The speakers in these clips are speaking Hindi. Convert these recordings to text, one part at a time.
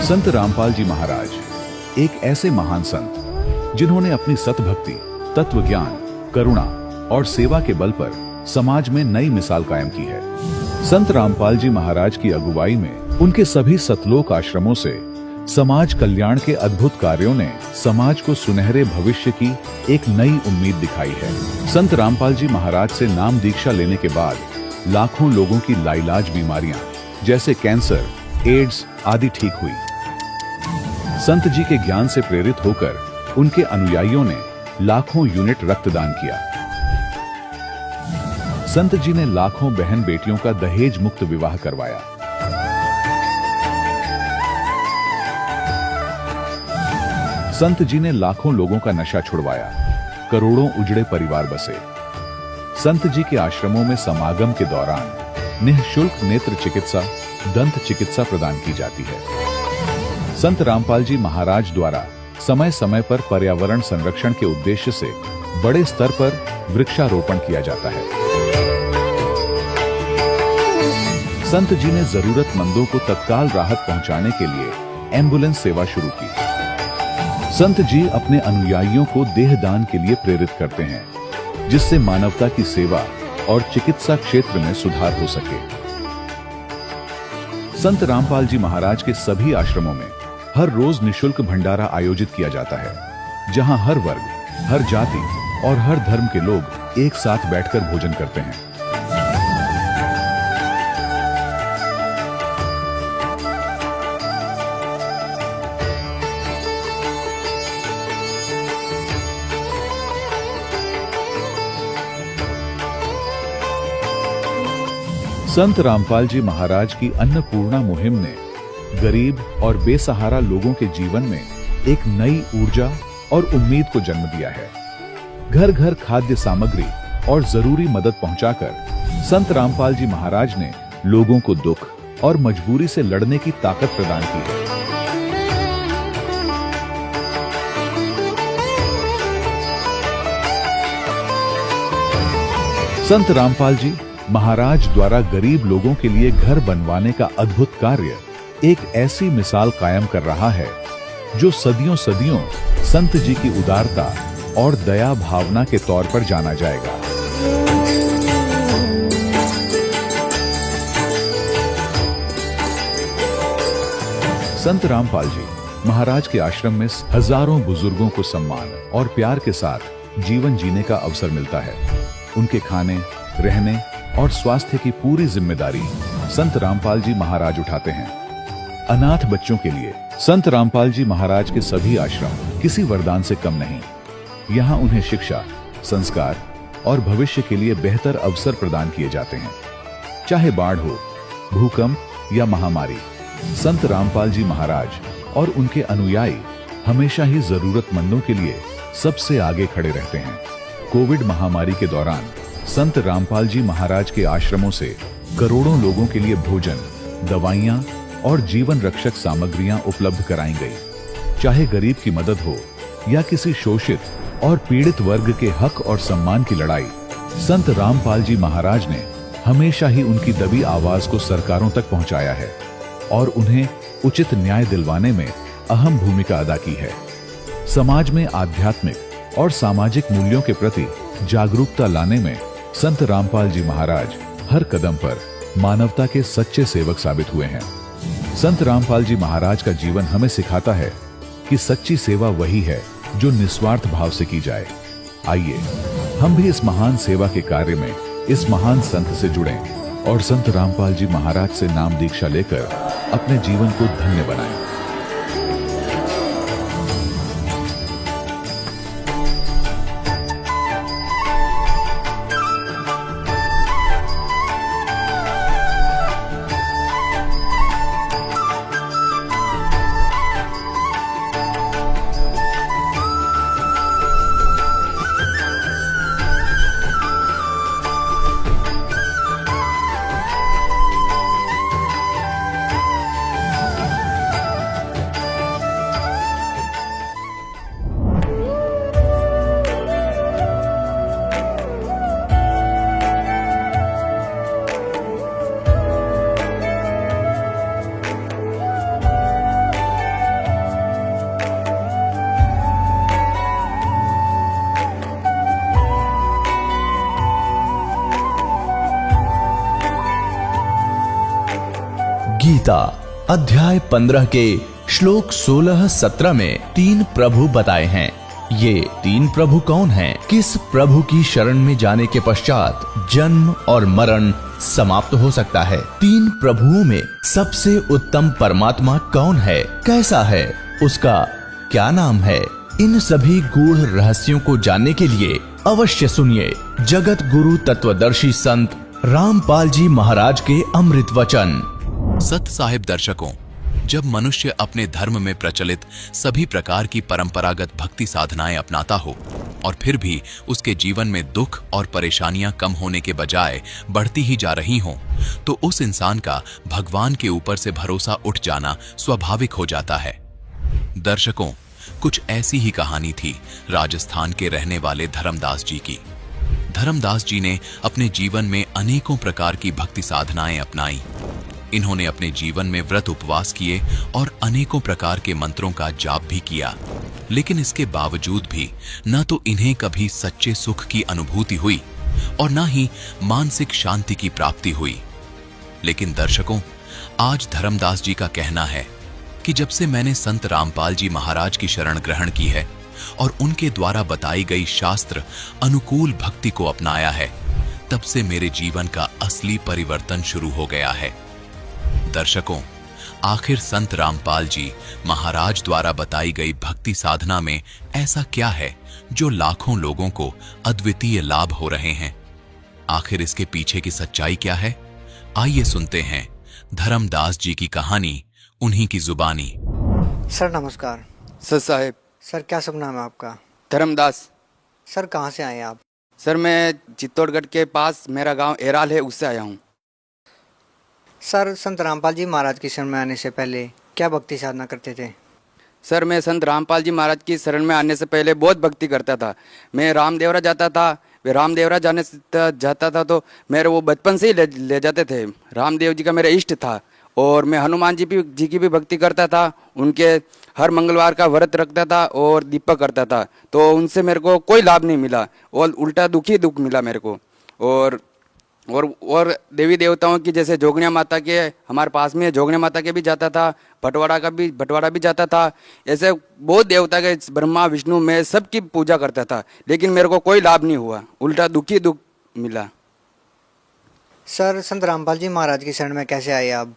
संत रामपाल जी महाराज एक ऐसे महान संत जिन्होंने अपनी सतभक्ति, तत्व ज्ञान, करुणा और सेवा के बल पर समाज में नई मिसाल कायम की है। संत रामपाल जी महाराज की अगुवाई में उनके सभी सतलोक आश्रमों से समाज कल्याण के अद्भुत कार्यों ने समाज को सुनहरे भविष्य की एक नई उम्मीद दिखाई है। संत रामपाल जी महाराज से नाम दीक्षा लेने के बाद लाखों लोगों की लाइलाज बीमारियां जैसे कैंसर, एड्स आदि ठीक हुई। संत जी के ज्ञान से प्रेरित होकर उनके अनुयायियों ने लाखों यूनिट रक्तदान किया। संत जी ने लाखों बहन बेटियों का दहेज मुक्त विवाह करवाया। संत जी ने लाखों लोगों का नशा छुड़वाया, करोड़ों उजड़े परिवार बसे। संत जी के आश्रमों में समागम के दौरान निःशुल्क नेत्र चिकित्सा, दंत चिकित्सा प्रदान की जाती है। संत रामपाल जी महाराज द्वारा समय समय पर पर्यावरण संरक्षण के उद्देश्य से बड़े स्तर पर वृक्षारोपण किया जाता है। संत जी ने जरूरतमंदों को तत्काल राहत पहुंचाने के लिए एम्बुलेंस सेवा शुरू की। संत जी अपने अनुयायियों को देहदान के लिए प्रेरित करते हैं, जिससे मानवता की सेवा और चिकित्सा क्षेत्र में सुधार हो सके। संत रामपाल जी महाराज के सभी आश्रमों में हर रोज निःशुल्क भंडारा आयोजित किया जाता है, जहां हर वर्ग, हर जाति और हर धर्म के लोग एक साथ बैठकर भोजन करते हैं। संत रामपाल जी महाराज की अन्नपूर्णा मुहिम ने गरीब और बेसहारा लोगों के जीवन में एक नई ऊर्जा और उम्मीद को जन्म दिया है। घर घर खाद्य सामग्री और जरूरी मदद पहुंचाकर संत रामपाल जी महाराज ने लोगों को दुख और मजबूरी से लड़ने की ताकत प्रदान की है। संत रामपाल जी महाराज द्वारा गरीब लोगों के लिए घर बनवाने का अद्भुत कार्य एक ऐसी मिसाल कायम कर रहा है जो सदियों सदियों संत जी की उदारता और दया भावना के तौर पर जाना जाएगा। संत रामपाल जी महाराज के आश्रम में हजारों बुजुर्गों को सम्मान और प्यार के साथ जीवन जीने का अवसर मिलता है। उनके खाने, रहने और स्वास्थ्य की पूरी जिम्मेदारी संत रामपाल जी महाराज उठाते हैं। अनाथ बच्चों के लिए संत रामपाल जी महाराज के सभी आश्रम किसी वरदान से कम नहीं। यहाँ उन्हें शिक्षा, संस्कार और भविष्य के लिए बेहतर अवसर प्रदान किए जाते हैं। चाहे बाढ़ हो, भूकंप या महामारी, संत रामपाल जी महाराज और उनके अनुयायी हमेशा ही जरूरतमंदों के लिए सबसे आगे खड़े रहते हैं। कोविड महामारी के दौरान संत रामपाल जी महाराज के आश्रमों से करोड़ों लोगों के लिए भोजन, दवाइयां और जीवन रक्षक सामग्रियां उपलब्ध कराई गई। चाहे गरीब की मदद हो या किसी शोषित और पीड़ित वर्ग के हक और सम्मान की लड़ाई, संत रामपाल जी महाराज ने हमेशा ही उनकी दबी आवाज को सरकारों तक पहुंचाया है और उन्हें उचित न्याय दिलवाने में अहम भूमिका अदा की है। समाज में आध्यात्मिक और सामाजिक मूल्यों के प्रति जागरूकता लाने में संत रामपाल जी महाराज हर कदम पर मानवता के सच्चे सेवक साबित हुए हैं। संत रामपाल जी महाराज का जीवन हमें सिखाता है कि सच्ची सेवा वही है जो निस्वार्थ भाव से की जाए। आइए हम भी इस महान सेवा के कार्य में इस महान संत से जुड़ें और संत रामपाल जी महाराज से नाम दीक्षा लेकर अपने जीवन को धन्य बनाएं। गीता अध्याय 15 के श्लोक 16-17 में 3 प्रभु बताए हैं। ये 3 प्रभु कौन हैं? किस प्रभु की शरण में जाने के पश्चात जन्म और मरण समाप्त हो सकता है? 3 प्रभुओं में सबसे उत्तम परमात्मा कौन है? कैसा है? उसका क्या नाम है? इन सभी गूढ़ रहस्यों को जानने के लिए अवश्य सुनिए जगत गुरु तत्वदर्शी संत रामपाल जी महाराज के अमृत वचन। सत साहिब दर्शकों, जब मनुष्य अपने धर्म में प्रचलित सभी प्रकार की परंपरागत भक्ति साधनाएं अपनाता हो और फिर भी उसके जीवन में दुख और परेशानियां कम होने के बजाय बढ़ती ही जा रही हों, तो उस इंसान का भगवान के ऊपर से भरोसा उठ जाना स्वाभाविक हो जाता है। दर्शकों, कुछ ऐसी ही कहानी थी राजस्थान के रहने वाले धर्मदास जी की। धर्मदास जी ने अपने जीवन में अनेकों प्रकार की भक्ति साधनाएं अपनाई। इन्होंने अपने जीवन में व्रत उपवास किए और अनेकों प्रकार के मंत्रों का जाप भी किया, लेकिन इसके बावजूद भी न तो इन्हें कभी सच्चे सुख की अनुभूति हुई और न ही मानसिक शांति की प्राप्ति हुई। लेकिन दर्शकों, आज धर्मदास जी का कहना है कि जब से मैंने संत रामपाल जी महाराज की शरण ग्रहण की है और उनके द्वारा बताई गई शास्त्र अनुकूल भक्ति को अपनाया है, तब से मेरे जीवन का असली परिवर्तन शुरू हो गया है। दर्शकों, आखिर संत रामपाल जी महाराज द्वारा बताई गई भक्ति साधना में ऐसा क्या है जो लाखों लोगों को अद्वितीय लाभ हो रहे हैं? आखिर इसके पीछे की सच्चाई क्या है? आइए सुनते हैं धर्मदास जी की कहानी उन्हीं की जुबानी। सर नमस्कार। सर साहेब। सर क्या शुभ नाम है आपका? धर्मदास। सर कहाँ से आए आप? सर मैं चित्तौड़गढ़ के पास मेरा गांव एराल है, उससे आया हूँ। सर संत रामपाल जी महाराज की शरण में आने से पहले क्या भक्ति साधना करते थे? सर मैं संत रामपाल जी महाराज की शरण में आने से पहले बहुत भक्ति करता था। मैं रामदेवरा जाता था, वे रामदेवरा जाता था तो मेरे वो बचपन से ही ले जाते थे। रामदेव जी का मेरा इष्ट था और मैं हनुमान जी की भी भक्ति करता था। उनके हर मंगलवार का व्रत रखता था और दीपक करता था, तो उनसे मेरे को कोई लाभ नहीं मिला और उल्टा दुख मिला मेरे को। और देवी देवताओं की जैसे जोगनिया माता के हमारे पास में जोगनिया माता के भी जाता था, भटवाड़ा भी जाता था। ऐसे बहुत देवता के ब्रह्मा विष्णु मैं सबकी पूजा करता था, लेकिन मेरे को कोई लाभ नहीं हुआ, उल्टा दुख मिला। सर संत रामपाल जी महाराज की शरण में कैसे आए आप?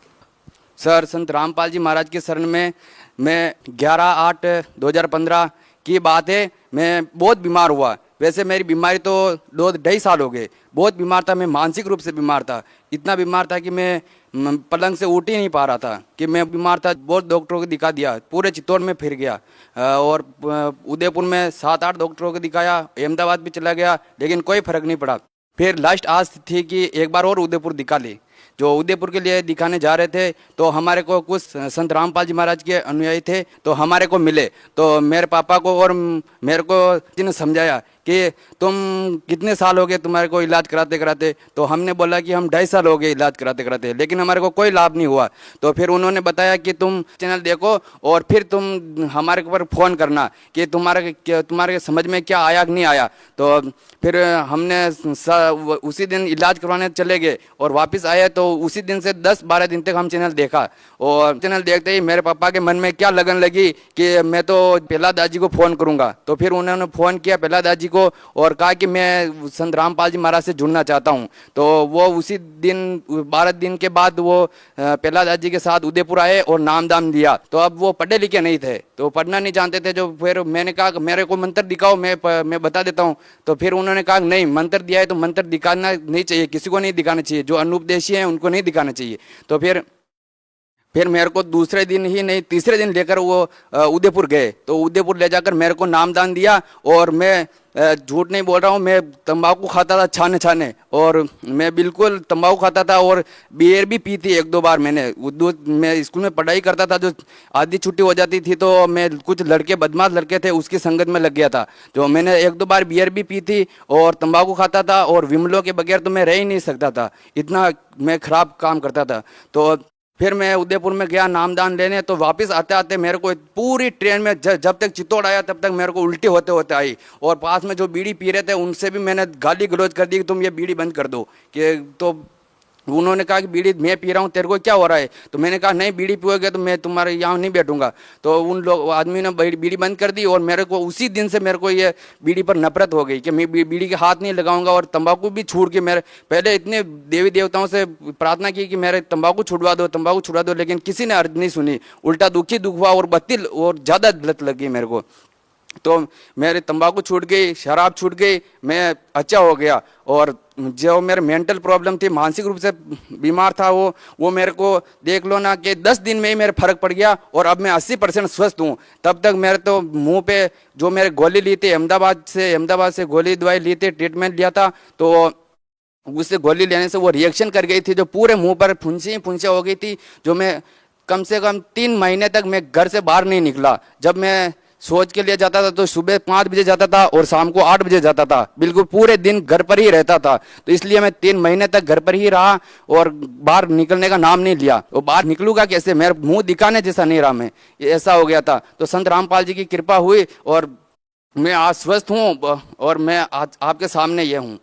सर संत रामपाल जी महाराज की शरण में मैं 11/8/2015 की बात है। मैं बहुत बीमार हुआ। वैसे मेरी बीमारी तो 2-2.5 साल हो गए। बहुत बीमार था, मैं मानसिक रूप से बीमार था। इतना बीमार था कि मैं पलंग से उठ ही नहीं पा रहा था कि मैं बीमार था। बहुत डॉक्टरों को दिखा दिया, पूरे चित्तौड़ में फिर गया और उदयपुर में 7-8 डॉक्टरों को दिखाया, अहमदाबाद भी चला गया, लेकिन कोई फर्क नहीं पड़ा। फिर लास्ट आज थी कि एक बार और उदयपुर दिखा ली। जो उदयपुर के लिए दिखाने जा रहे थे तो हमारे को कुछ संत रामपाल जी महाराज के अनुयायी थे, तो हमारे को मिले। तो मेरे पापा को और मेरे को जिन्हें समझाया कि तुम कितने साल हो गए तुम्हारे को इलाज कराते कराते? तो हमने बोला कि हम 2.5 साल हो गए इलाज कराते कराते, लेकिन हमारे को कोई लाभ नहीं हुआ। तो फिर उन्होंने बताया कि तुम चैनल देखो और फिर तुम हमारे ऊपर फ़ोन करना कि तुम्हारे समझ में क्या आया कि नहीं आया। तो फिर हमने उसी दिन इलाज करवाने चले गए और वापस आए, तो उसी दिन से 10-12 दिन तक हम चैनल देखा। और चैनल देखते ही मेरे पापा के मन में क्या लगन लगी कि मैं तो प्रहलाद दास जी को फ़ोन करूँगा। तो फिर उन्होंने फ़ोन किया प्रहलाद दास जी को और कहा कि मैं संत रामपाल जी महाराज से जुड़ना चाहता हूं। तो वो उसी दिन 12 दिन के बाद वो प्रहलाद दास जी के साथ उदयपुर आए और नाम दाम दिया। तो अब वो पढ़े लिखे नहीं थे, तो पढ़ना नहीं जानते थे। जो फिर मैंने कहा मेरे को मंत्र दिखाओ, मैं बता देता हूं। तो फिर उन्होंने कहा नहीं, मंत्र दिया है तो मंत्र दिखाना नहीं चाहिए, किसी को नहीं दिखाना चाहिए, जो अनुपदेशी है उनको नहीं दिखाना चाहिए। तो फिर मेरे को दूसरे दिन ही नहीं, तीसरे दिन लेकर वो उदयपुर गए। तो उदयपुर ले जाकर मेरे को नामदान दिया और मैं झूठ नहीं बोल रहा हूँ, मैं तंबाकू खाता था छाने और मैं बिल्कुल तंबाकू खाता था और बियर भी पी थी 1-2 बार। मैं स्कूल में पढ़ाई करता था, जो आधी छुट्टी हो जाती थी तो मैं कुछ बदमाश लड़के थे उसकी संगत में लग गया था। तो मैंने 1-2 बार बियर भी पी थी और तंबाकू खाता था और विमलो के बगैर तो मैं रह ही नहीं सकता था, इतना मैं खराब काम करता था। तो फिर मैं उदयपुर में गया नामदान लेने। तो वापस आते आते मेरे को पूरी ट्रेन में जब तक चित्तौड़ आया तब तक मेरे को उल्टी होते होते आई। और पास में जो बीड़ी पी रहे थे उनसे भी मैंने गाली गलौज कर दी कि तुम ये बीड़ी बंद कर दो। कि तो उन्होंने कहा कि बीड़ी मैं पी रहा हूँ, तेरे को क्या हो रहा है? तो मैंने कहा नहीं, बीड़ी पियोगे तो मैं तुम्हारे यहाँ नहीं बैठूंगा। तो उन लोग आदमी ने बीड़ी बंद कर दी और मेरे को उसी दिन से मेरे को ये बीड़ी पर नफरत हो गई कि मैं बीड़ी के हाथ नहीं लगाऊंगा। और तंबाकू भी छूट के, मेरे पहले इतने देवी देवताओं से प्रार्थना की कि मेरे तंबाकू छुड़वा दो, तंबाकू छुड़वा दो, लेकिन किसी ने अर्ज नहीं सुनी। उल्टा दुख हुआ और बत्ती और ज़्यादा लत लगी मेरे को। तो मेरे तंबाकू छूट गई, शराब छूट गई, मैं अच्छा हो गया। और जो मेरे मेंटल प्रॉब्लम थी, मानसिक रूप से बीमार था, वो मेरे को देख लो ना कि 10 दिन में ही मेरे फर्क पड़ गया और अब मैं 80% स्वस्थ हूँ। तब तक मेरे तो मुंह पे जो मेरे गोली ली थी अहमदाबाद से गोली दवाई ली थी, ट्रीटमेंट लिया था, तो उससे गोली लेने से वो रिएक्शन कर गई थी, जो पूरे मुंह पर फुंसी फुंसियाँ हो गई थी। जो मैं कम से कम 3 महीने तक मैं घर से बाहर नहीं निकला। जब मैं सोच के लिए जाता था तो सुबह 5 बजे जाता था और शाम को 8 बजे जाता था, बिल्कुल पूरे दिन घर पर ही रहता था। तो इसलिए मैं 3 महीने तक घर पर ही रहा और बाहर निकलने का नाम नहीं लिया। और बाहर निकलूंगा कैसे, मेरा मुंह दिखाने जैसा नहीं रहा मैं, ऐसा हो गया था। तो संत रामपाल जी की कृपा हुई और मैं आज स्वस्थ हूँ और मैं आज आपके सामने ये हूँ।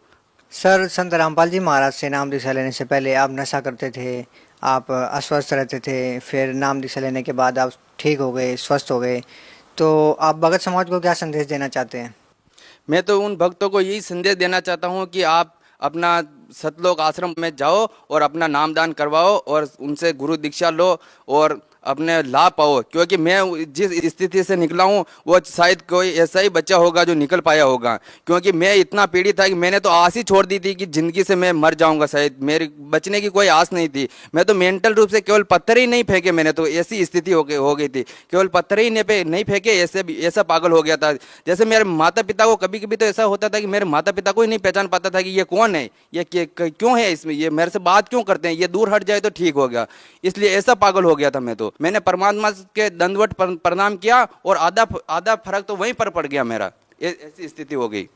सर, संत रामपाल जी महाराज से नाम दीक्षा लेने से पहले आप नशा करते थे, आप अस्वस्थ रहते थे, फिर नाम दीक्षा लेने के बाद आप ठीक हो गए, स्वस्थ हो गए। तो आप भगत समाज को क्या संदेश देना चाहते हैं? मैं तो उन भक्तों को यही संदेश देना चाहता हूँ कि आप अपना सतलोक आश्रम में जाओ और अपना नामदान करवाओ और उनसे गुरु दीक्षा लो और अपने लाभ पाओ। क्योंकि मैं जिस स्थिति से निकला हूँ वो शायद कोई ऐसा ही बच्चा होगा जो निकल पाया होगा। क्योंकि मैं इतना पीड़ित था कि मैंने तो आस ही छोड़ दी थी कि ज़िंदगी से मैं मर जाऊंगा, शायद मेरी बचने की कोई आस नहीं थी। मैं तो मेंटल रूप से केवल पत्थर ही नहीं फेंके, मैंने तो ऐसी स्थिति हो गई थी, केवल पत्थर ही नहीं फेंके, ऐसा पागल हो गया था। जैसे मेरे माता पिता को कभी कभी तो ऐसा होता था कि मेरे माता पिता को ही नहीं पहचान पाता था कि ये कौन है, ये क्यों है इसमें, ये मेरे से बात क्यों करते हैं, ये दूर हट जाए तो ठीक हो गया। इसलिए ऐसा पागल हो गया था मैं तो। मैंने परमात्मा के दंडवत प्रणाम किया और आधा फर्क तो वहीं पर पड़ गया मेरा, ऐसी स्थिति हो गई।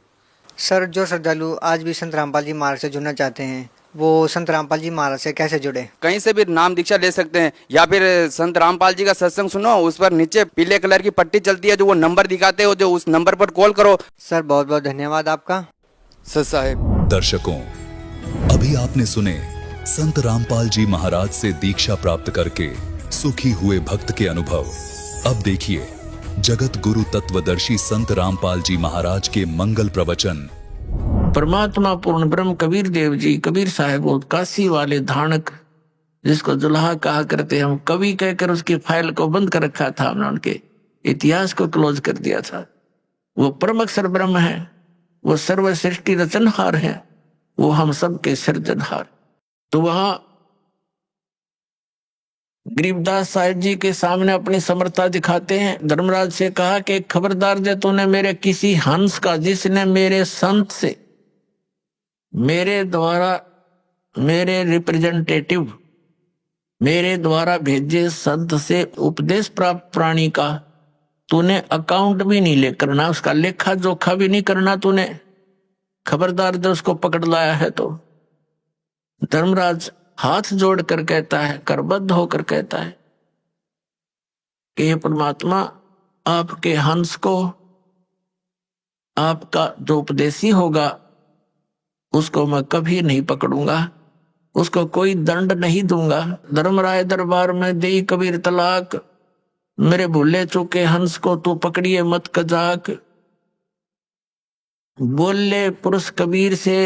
सर, जो श्रद्धालु आज भी संत रामपाल जी महाराज से जुड़ना चाहते हैं वो संत रामपाल जी महाराज से कैसे जुड़े? कहीं से भी नाम दीक्षा ले सकते हैं या फिर संत रामपाल जी का सत्संग सुनो, उस पर नीचे पीले कलर की पट्टी चलती है, जो वो नंबर दिखाते हो, जो उस नंबर पर कॉल करो। सर, बहुत बहुत धन्यवाद आपका। सच साहेब। दर्शकों, अभी आपने सुने संत रामपाल जी महाराज से दीक्षा प्राप्त करके सुखी हुए भक्त के अनुभव। अब देखिए जगत गुरु तत्वदर्शी संत रामपाल जी महाराज के मंगल प्रवचन। परमात्मा पूर्ण ब्रह्म कबीर देव जी, कबीर साहब वो काशी वाले धानक, जिसको जुल्हा कहा करते, हम कवि कहकर उसकी फाइल को बंद कर रखा था, हमने उनके इतिहास को क्लोज कर दिया था। वो परम अक्षर ब्रह्म है, वो सर्व सृष्टि रचनहार है, वो हम सबके सृजनहार। तो वहां गरीबदास साहिब जी के सामने अपनी समर्था दिखाते हैं। धर्मराज से कहा कि खबरदार जे तूने मेरे किसी हंस का, जिसने मेरे संत से, मेरे द्वारा, मेरे रिप्रेजेंटेटिव, मेरे द्वारा भेजे संत से उपदेश प्राप्त प्राणी का तूने अकाउंट भी नहीं ले करना, उसका लेखा जोखा भी नहीं करना तूने, खबरदार जो उसको पकड़ लाया है तो। धर्मराज हाथ जोड़कर कहता है, करबद्ध होकर कहता है कि हे परमात्मा, आपके हंस को, आपका जो उपदेशी होगा उसको मैं कभी नहीं पकड़ूंगा, उसको कोई दंड नहीं दूंगा। धर्मराय दरबार में दे कबीर तलाक, मेरे भूले चुके हंस को तू पकड़िए मत कजाक। बोले पुरुष कबीर से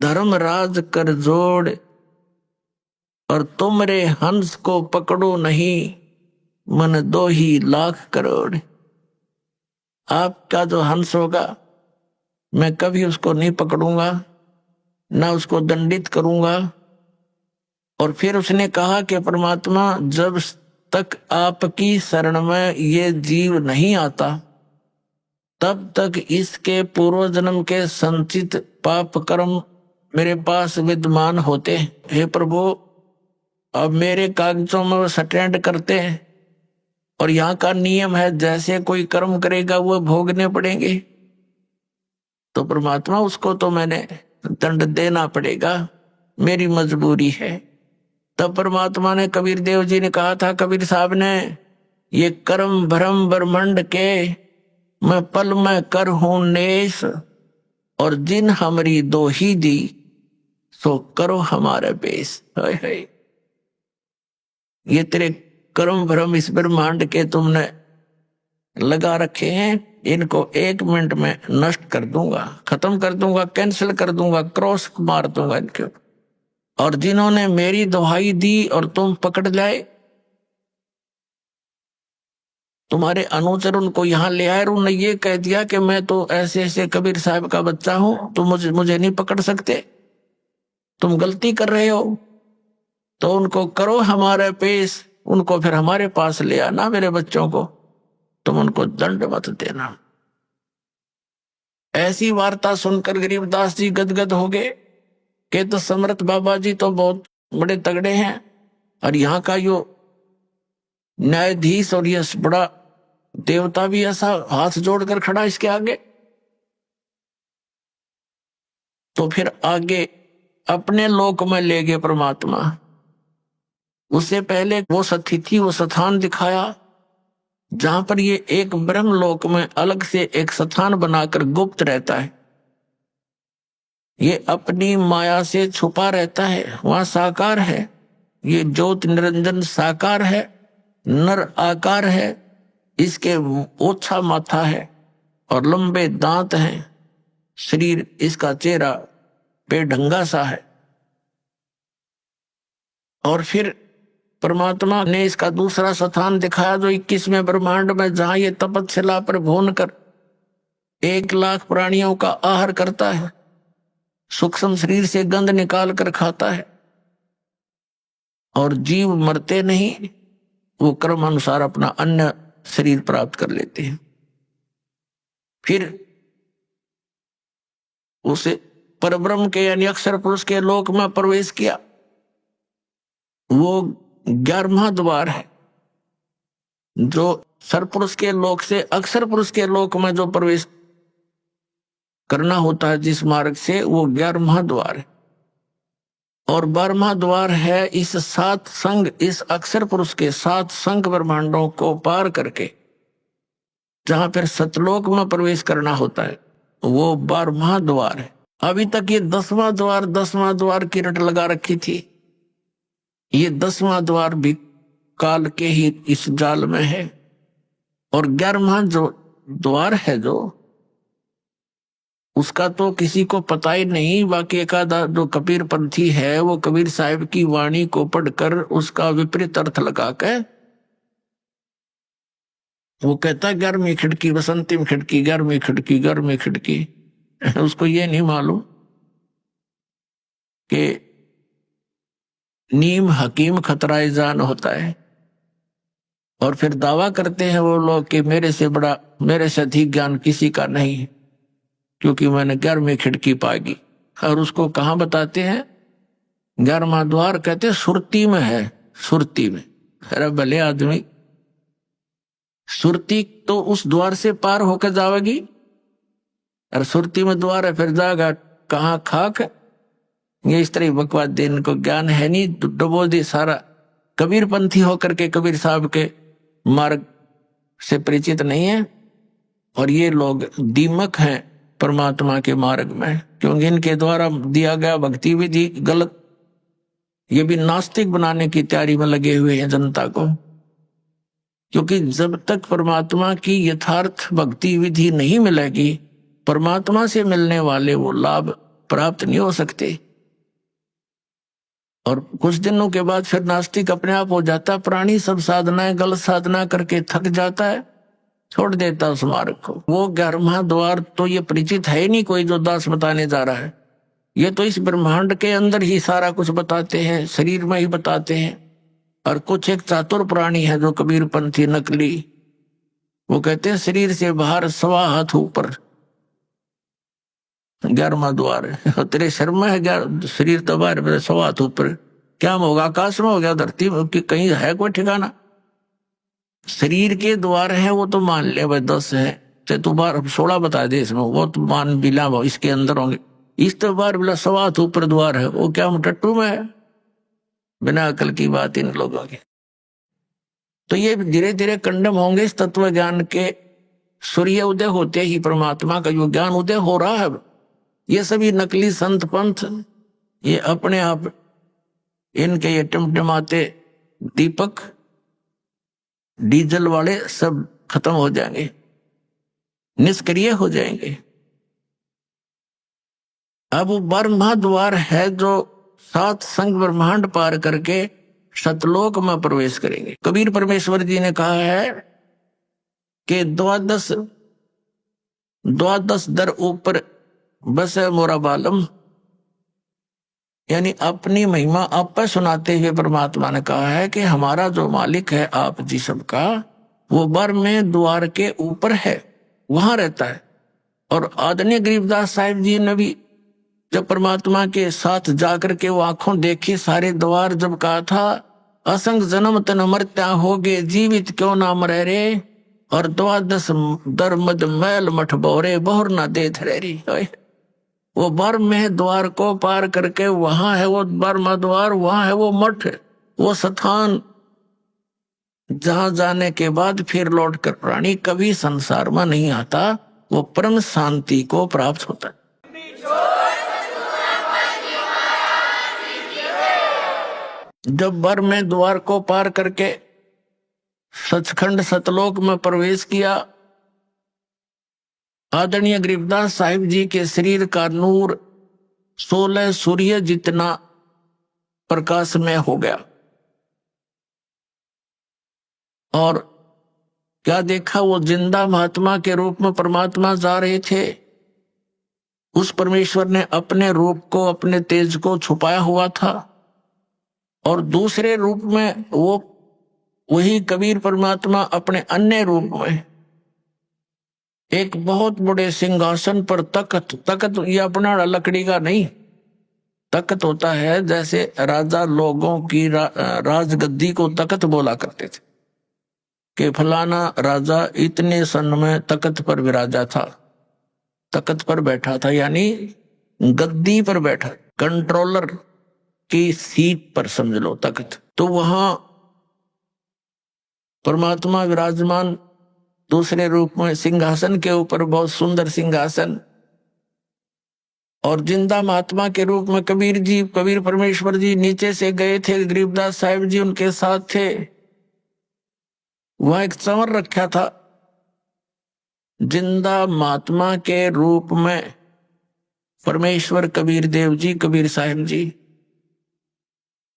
धर्मराज कर जोड़, और तुमरे हंस को पकड़ो नहीं, मन 2 ही लाख करोड़। आपका जो हंस होगा मैं कभी उसको नहीं पकड़ूंगा, ना उसको दंडित करूंगा। और फिर उसने कहा कि परमात्मा, जब तक आपकी शरण में ये जीव नहीं आता तब तक इसके पूर्व जन्म के संचित पाप कर्म मेरे पास विद्यमान होते। हे प्रभु, अब मेरे कागजों में वो स्टैंड करते हैं और यहाँ का नियम है जैसे कोई कर्म करेगा वो भोगने पड़ेंगे। तो परमात्मा, उसको तो मैंने दंड देना पड़ेगा, मेरी मजबूरी है। तब परमात्मा ने, कबीर देव जी ने कहा था, कबीर साहब ने, ये कर्म भ्रम ब्रह्मंड के मैं पल में कर हूं नेस, और जिन हमारी 2 ही दी सो करो हमारे पेश। हाय हाय, ये तेरे कर्म भ्रम इस ब्रह्मांड के तुमने लगा रखे हैं, इनको 1 मिनट में नष्ट कर दूंगा, खत्म कर दूंगा, कैंसिल कर दूंगा, क्रॉस मार दूंगा इनके ऊपर। और जिन्होंने मेरी दुहाई दी और तुम पकड़ लाए, तुम्हारे अनुचर उनको यहां ले आए, उन्होंने ये कह दिया कि मैं तो ऐसे ऐसे कबीर साहब का बच्चा हूं, तुम मुझे नहीं पकड़ सकते, तुम गलती कर रहे हो। तो उनको करो हमारे पेश, उनको फिर हमारे पास ले आना, मेरे बच्चों को, तुम उनको दंड मत देना। ऐसी वार्ता सुनकर गरीबदास जी गदगद हो गए कि तो समर्थ बाबा जी तो बहुत बड़े तगड़े हैं, और यहाँ का यो न्यायाधीश और ये बड़ा देवता भी ऐसा हाथ जोड़कर खड़ा इसके आगे। तो फिर आगे अपने लोक में ले गए परमात्मा। उससे पहले वो सतिथि, वो स्थान दिखाया जहां पर ये एक ब्रह्म लोक में अलग से एक स्थान बनाकर गुप्त रहता है। ये अपनी माया से छुपा रहता है, वहां साकार है, ये ज्योत निरंजन साकार है, नर आकार है, इसके ओछा माथा है और लंबे दांत हैं, शरीर इसका चेहरा बेढंगा सा है। और फिर परमात्मा ने इसका दूसरा स्थान दिखाया जो 21वें ब्रह्मांड में, जहां ये तपस्या पर भून कर 1 लाख प्राणियों का आहार करता है, सूक्ष्म शरीर से गंध निकाल कर खाता है, और जीव मरते नहीं, वो कर्म अनुसार अपना अन्य शरीर प्राप्त कर लेते हैं। फिर उसे परब्रह्म के यानी अक्षर पुरुष के लोक में प्रवेश किया। वो 11वां द्वार है, जो सरपुरुष के लोक से अक्षर पुरुष के लोक में जो प्रवेश करना होता है जिस मार्ग से, वो 11वां द्वार है। और 12वां द्वार है इस 7 संग, इस अक्षर पुरुष के 7 संग ब्रह्मांडों को पार करके जहां फिर सतलोक में प्रवेश करना होता है, वो 12वां द्वार है। अभी तक ये 10वां द्वार की रट लगा रखी थी। ये 10वां द्वार भी काल के ही इस जाल में है। और 11वां जो द्वार है जो, उसका तो किसी को पता ही नहीं। बाकी एकादा जो कबीर पंथी है, वो कबीर साहब की वाणी को पढ़कर उसका विपरीत अर्थ लगा के वो कहता 11वीं खिड़की, बसंती खिड़की, 11वीं खिड़की, 11वीं खिड़की। उसको ये नहीं मालूम कि नीम हकीम खतराए जान होता है। और फिर दावा करते हैं वो लोग कि मेरे से बड़ा, मेरे से अधिक ज्ञान किसी का नहीं है, क्योंकि मैंने 11वीं खिड़की पाएगी। और उसको कहाँ बताते हैं? 11वां द्वार कहते सुरती में है, सुरती में। अरे भले आदमी, सुरती तो उस द्वार से पार होकर जाएगी, और सुरती में द्वार है, फिर जाएगा कहाँ खाक। ये इस तरह बकवास दे, इनको ज्ञान है नहीं, डुबो दी सारा। कबीर पंथी होकर के कबीर साहब के मार्ग से परिचित नहीं है, और ये लोग दीमक हैं परमात्मा के मार्ग में, क्योंकि इनके द्वारा दिया गया भक्ति विधि गलत। ये भी नास्तिक बनाने की तैयारी में लगे हुए हैं जनता को, क्योंकि जब तक परमात्मा की यथार्थ भक्ति विधि नहीं मिलेगी, परमात्मा से मिलने वाले वो लाभ प्राप्त नहीं हो सकते। और कुछ दिनों के बाद फिर नास्तिक अपने आप हो जाता। प्राणी सब साधनाएं गलत साधना करके थक जाता है, छोड़ देता उस मार्ग को। वो 11वां द्वार तो ये परिचित है ही नहीं कोई जो दास बताने जा रहा है। ये तो इस ब्रह्मांड के अंदर ही सारा कुछ बताते हैं, शरीर में ही बताते हैं। और कुछ एक चातुर प्राणी है जो कबीर पंथी नकली, वो कहते हैं शरीर से बाहर 1.25 हाथ ऊपर 11वां द्वार है। तेरे शर्म में है शरीर तो बाहर 1.25 हाथ ऊपर, क्या होगा? आकाश में हो गया, धरती में कहीं है कोई ठिकाना? शरीर के द्वार है वो तो मान ले भाई 10 है, चाहे तू बार 16 बता दे इसमें, वो तो मान बिला इसके अंदर होंगे। इस तो बार बिला 1.25 हाथ ऊपर द्वार है, वो क्या टट्टू में है? बिना अकल की बात इन लोगों की। तो ये धीरे धीरे कंडम होंगे इस तत्व ज्ञान के। सूर्य उदय होते ही परमात्मा का जो ज्ञान उदय हो रहा है, ये सभी नकली संत पंथ ये अपने आप इनके ये टिमटिमाते दीपक डीजल वाले सब खत्म हो जाएंगे, निष्क्रिय हो जाएंगे। अब वो ब्रह्मा द्वार है जो 7 संग ब्रह्मांड पार करके सतलोक में प्रवेश करेंगे। कबीर परमेश्वर जी ने कहा है कि द्वादश दर ऊपर बस है मोरा बालम, यानी अपनी महिमा आप पर सुनाते हुए परमात्मा ने कहा है कि हमारा जो मालिक है आप जी सबका, वो बर में द्वार के ऊपर है, वहां रहता है। और आदरणीय गरीबदास साहिब जी ने भी जब परमात्मा के साथ जाकर के वो आंखों देखी सारे द्वार, जब कहा था असंग जन्म तन मरत्या होगे जीवित क्यों ना मरे रे, और 12 दर मद मैल मठ बोरे बहुर ना दे थरेरी। वो बर में द्वार को पार करके वहां है वो बर्मा द्वार, वहां है वो मठ, वो स्थान जहां जाने के बाद फिर लौट कर प्राणी कभी संसार में नहीं आता, वो परम शांति को प्राप्त होता है। जब बर में द्वार को पार करके सचखंड सतलोक में प्रवेश किया, आदरणीय गरीबदास साहिब जी के शरीर का नूर 16 सूर्य जितना प्रकाशमय हो गया। और क्या देखा, वो जिंदा महात्मा के रूप में परमात्मा जा रहे थे। उस परमेश्वर ने अपने रूप को, अपने तेज को छुपाया हुआ था, और दूसरे रूप में वो वही कबीर परमात्मा अपने अन्य रूप में एक बहुत बड़े सिंहासन पर तख्त ये अपना लकड़ी का नहीं, तख्त होता है जैसे राजा लोगों की राजगद्दी को तख्त बोला करते थे कि फलाना राजा इतने सन में तख्त पर विराजा था, तख्त पर बैठा था, यानी गद्दी पर बैठा, कंट्रोलर की सीट पर समझ लो तख्त। तो वहां परमात्मा विराजमान दूसरे रूप में सिंहासन के ऊपर, बहुत सुंदर सिंहासन, और जिंदा महात्मा के रूप में कबीर परमेश्वर जी नीचे से गए थे, गरीबदास साहिब जी उनके साथ थे। वहां एक चंवर रखा था, जिंदा महात्मा के रूप में परमेश्वर कबीर देव जी, कबीर साहिब जी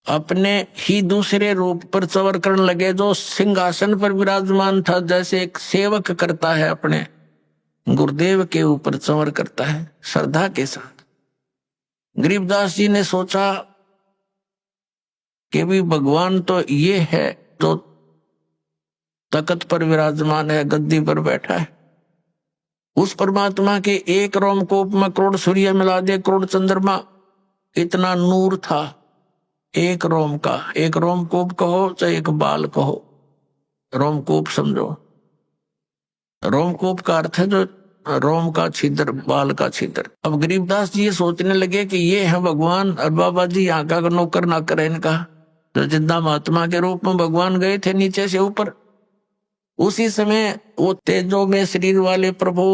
अपने ही दूसरे रूप पर चंवर करने लगे, जो सिंहासन पर विराजमान था, जैसे एक सेवक करता है अपने गुरुदेव के ऊपर चंवर करता है श्रद्धा के साथ। गरीबदास जी ने सोचा कि भी भगवान तो ये है जो तख्त पर विराजमान है, गद्दी पर बैठा है। उस परमात्मा के एक रोमकूप में करोड़ सूर्य मिला दे, करोड़ चंद्रमा, इतना नूर था एक रोम का। एक रोमकूप कहो चाहे एक बाल कहो, रोमकूप समझो। रोमकूप का अर्थ है जो रोम का छिद्र, बाल का छिद्र। अब गरीबदास जी ये सोचने लगे कि ये है भगवान, और बाबा जी यहाँ का नौकर नाकर है इनका। जो जिंदा महात्मा के रूप में भगवान गए थे नीचे से ऊपर, उसी समय वो तेजो में शरीर वाले प्रभु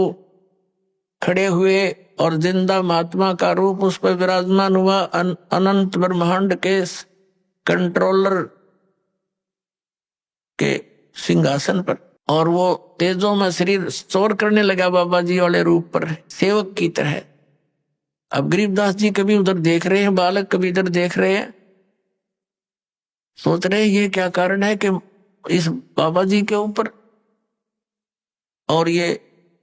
खड़े हुए और जिंदा महात्मा का रूप उस पर विराजमान हुआ, अनंत ब्रह्मांड के कंट्रोलर के सिंहासन पर। और वो तेजों में शरीर चोर करने लगा बाबा जी वाले रूप पर, सेवक की तरह। अब गरीबदास जी कभी उधर देख रहे हैं बालक, कभी इधर देख रहे हैं, सोच रहे हैं ये क्या कारण है कि इस बाबा जी के ऊपर और ये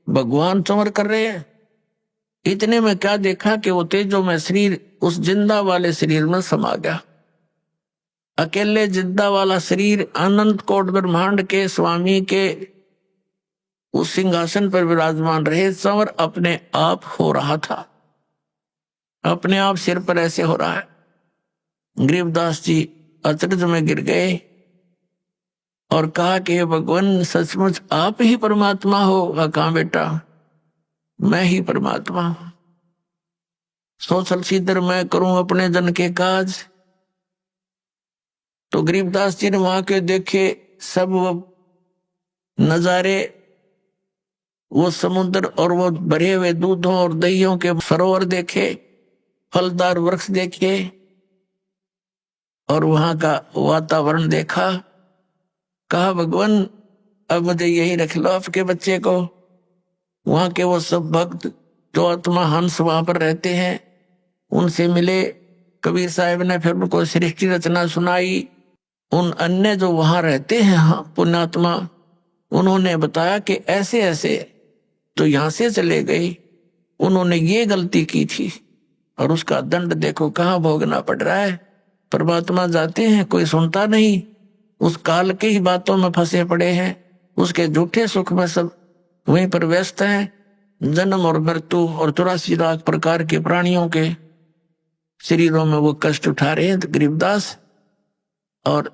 भगवान चंवर कर रहे हैं। इतने में क्या देखा कि वो तेजों में शरीर उस जिंदा वाले शरीर में समा गया। अकेले जिंदा वाला शरीर अनंत कोट ब्रह्मांड के स्वामी के उस सिंहासन पर विराजमान रहे, चंवर अपने आप हो रहा था, अपने आप सिर पर ऐसे हो रहा है। गरीबदास जी अचरज में गिर गए और कहा कि भगवान सचमुच आप ही परमात्मा हो। कहा बेटा मैं ही परमात्मा हूं, सोचल सीधर मैं करूं अपने जन के काज। तो गरीबदास जी ने वहां के देखे सब वो नजारे, वो समुद्र और वो भरे हुए दूधों और दहियों के सरोवर देखे, फलदार वृक्ष देखे और वहां का वातावरण देखा। कहा भगवान अब मुझे यही रख लो आपके बच्चे को। वहां के वो सब भक्त जो आत्मा हंस वहां पर रहते हैं उनसे मिले। कबीर साहब ने फिर उनको सृष्टि रचना सुनाई। उन अन्य जो वहां रहते हैं पुण्यात्मा, उन्होंने बताया कि ऐसे ऐसे तो यहां से चले गए, उन्होंने ये गलती की थी और उसका दंड देखो कहाँ भोगना पड़ रहा है। परमात्मा जाते हैं, कोई सुनता नहीं, उस काल के ही बातों में फंसे पड़े हैं, उसके झूठे सुख में सब वहीं पर व्यस्त हैं। जन्म और मृत्यु और 84 लाख प्रकार के प्राणियों के शरीरों में वो कष्ट उठा रहे हैं गरीबदास। और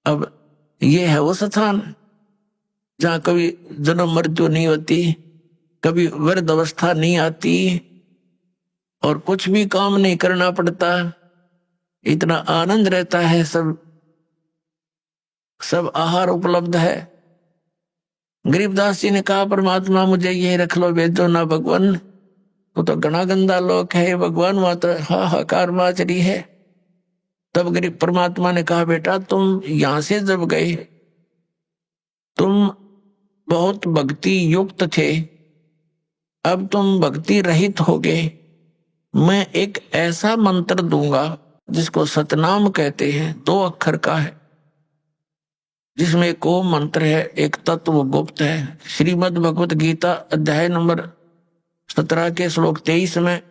अब ये है वो स्थान जहाँ कभी जन्म मृत्यु नहीं होती, कभी वृद्ध अवस्था नहीं आती और कुछ भी काम नहीं करना पड़ता, इतना आनंद रहता है, सब आहार उपलब्ध है। गरीबदास जी ने कहा परमात्मा मुझे यही रख लो, भेजो ना भगवान, वो तो घना गंदा लोक है भगवान, वहां तो हाहाकार माचरी है। तब गरीब परमात्मा ने कहा बेटा तुम यहां से जब गए तुम बहुत भक्ति युक्त थे, अब तुम भक्ति रहित हो गए। मैं एक ऐसा मंत्र दूंगा जिसको सतनाम कहते हैं, 2 अक्षर का है, जिसमें एक ओम मंत्र है, एक तत्व गुप्त है। श्रीमद् भगवत गीता अध्याय नंबर 17 के श्लोक 23 में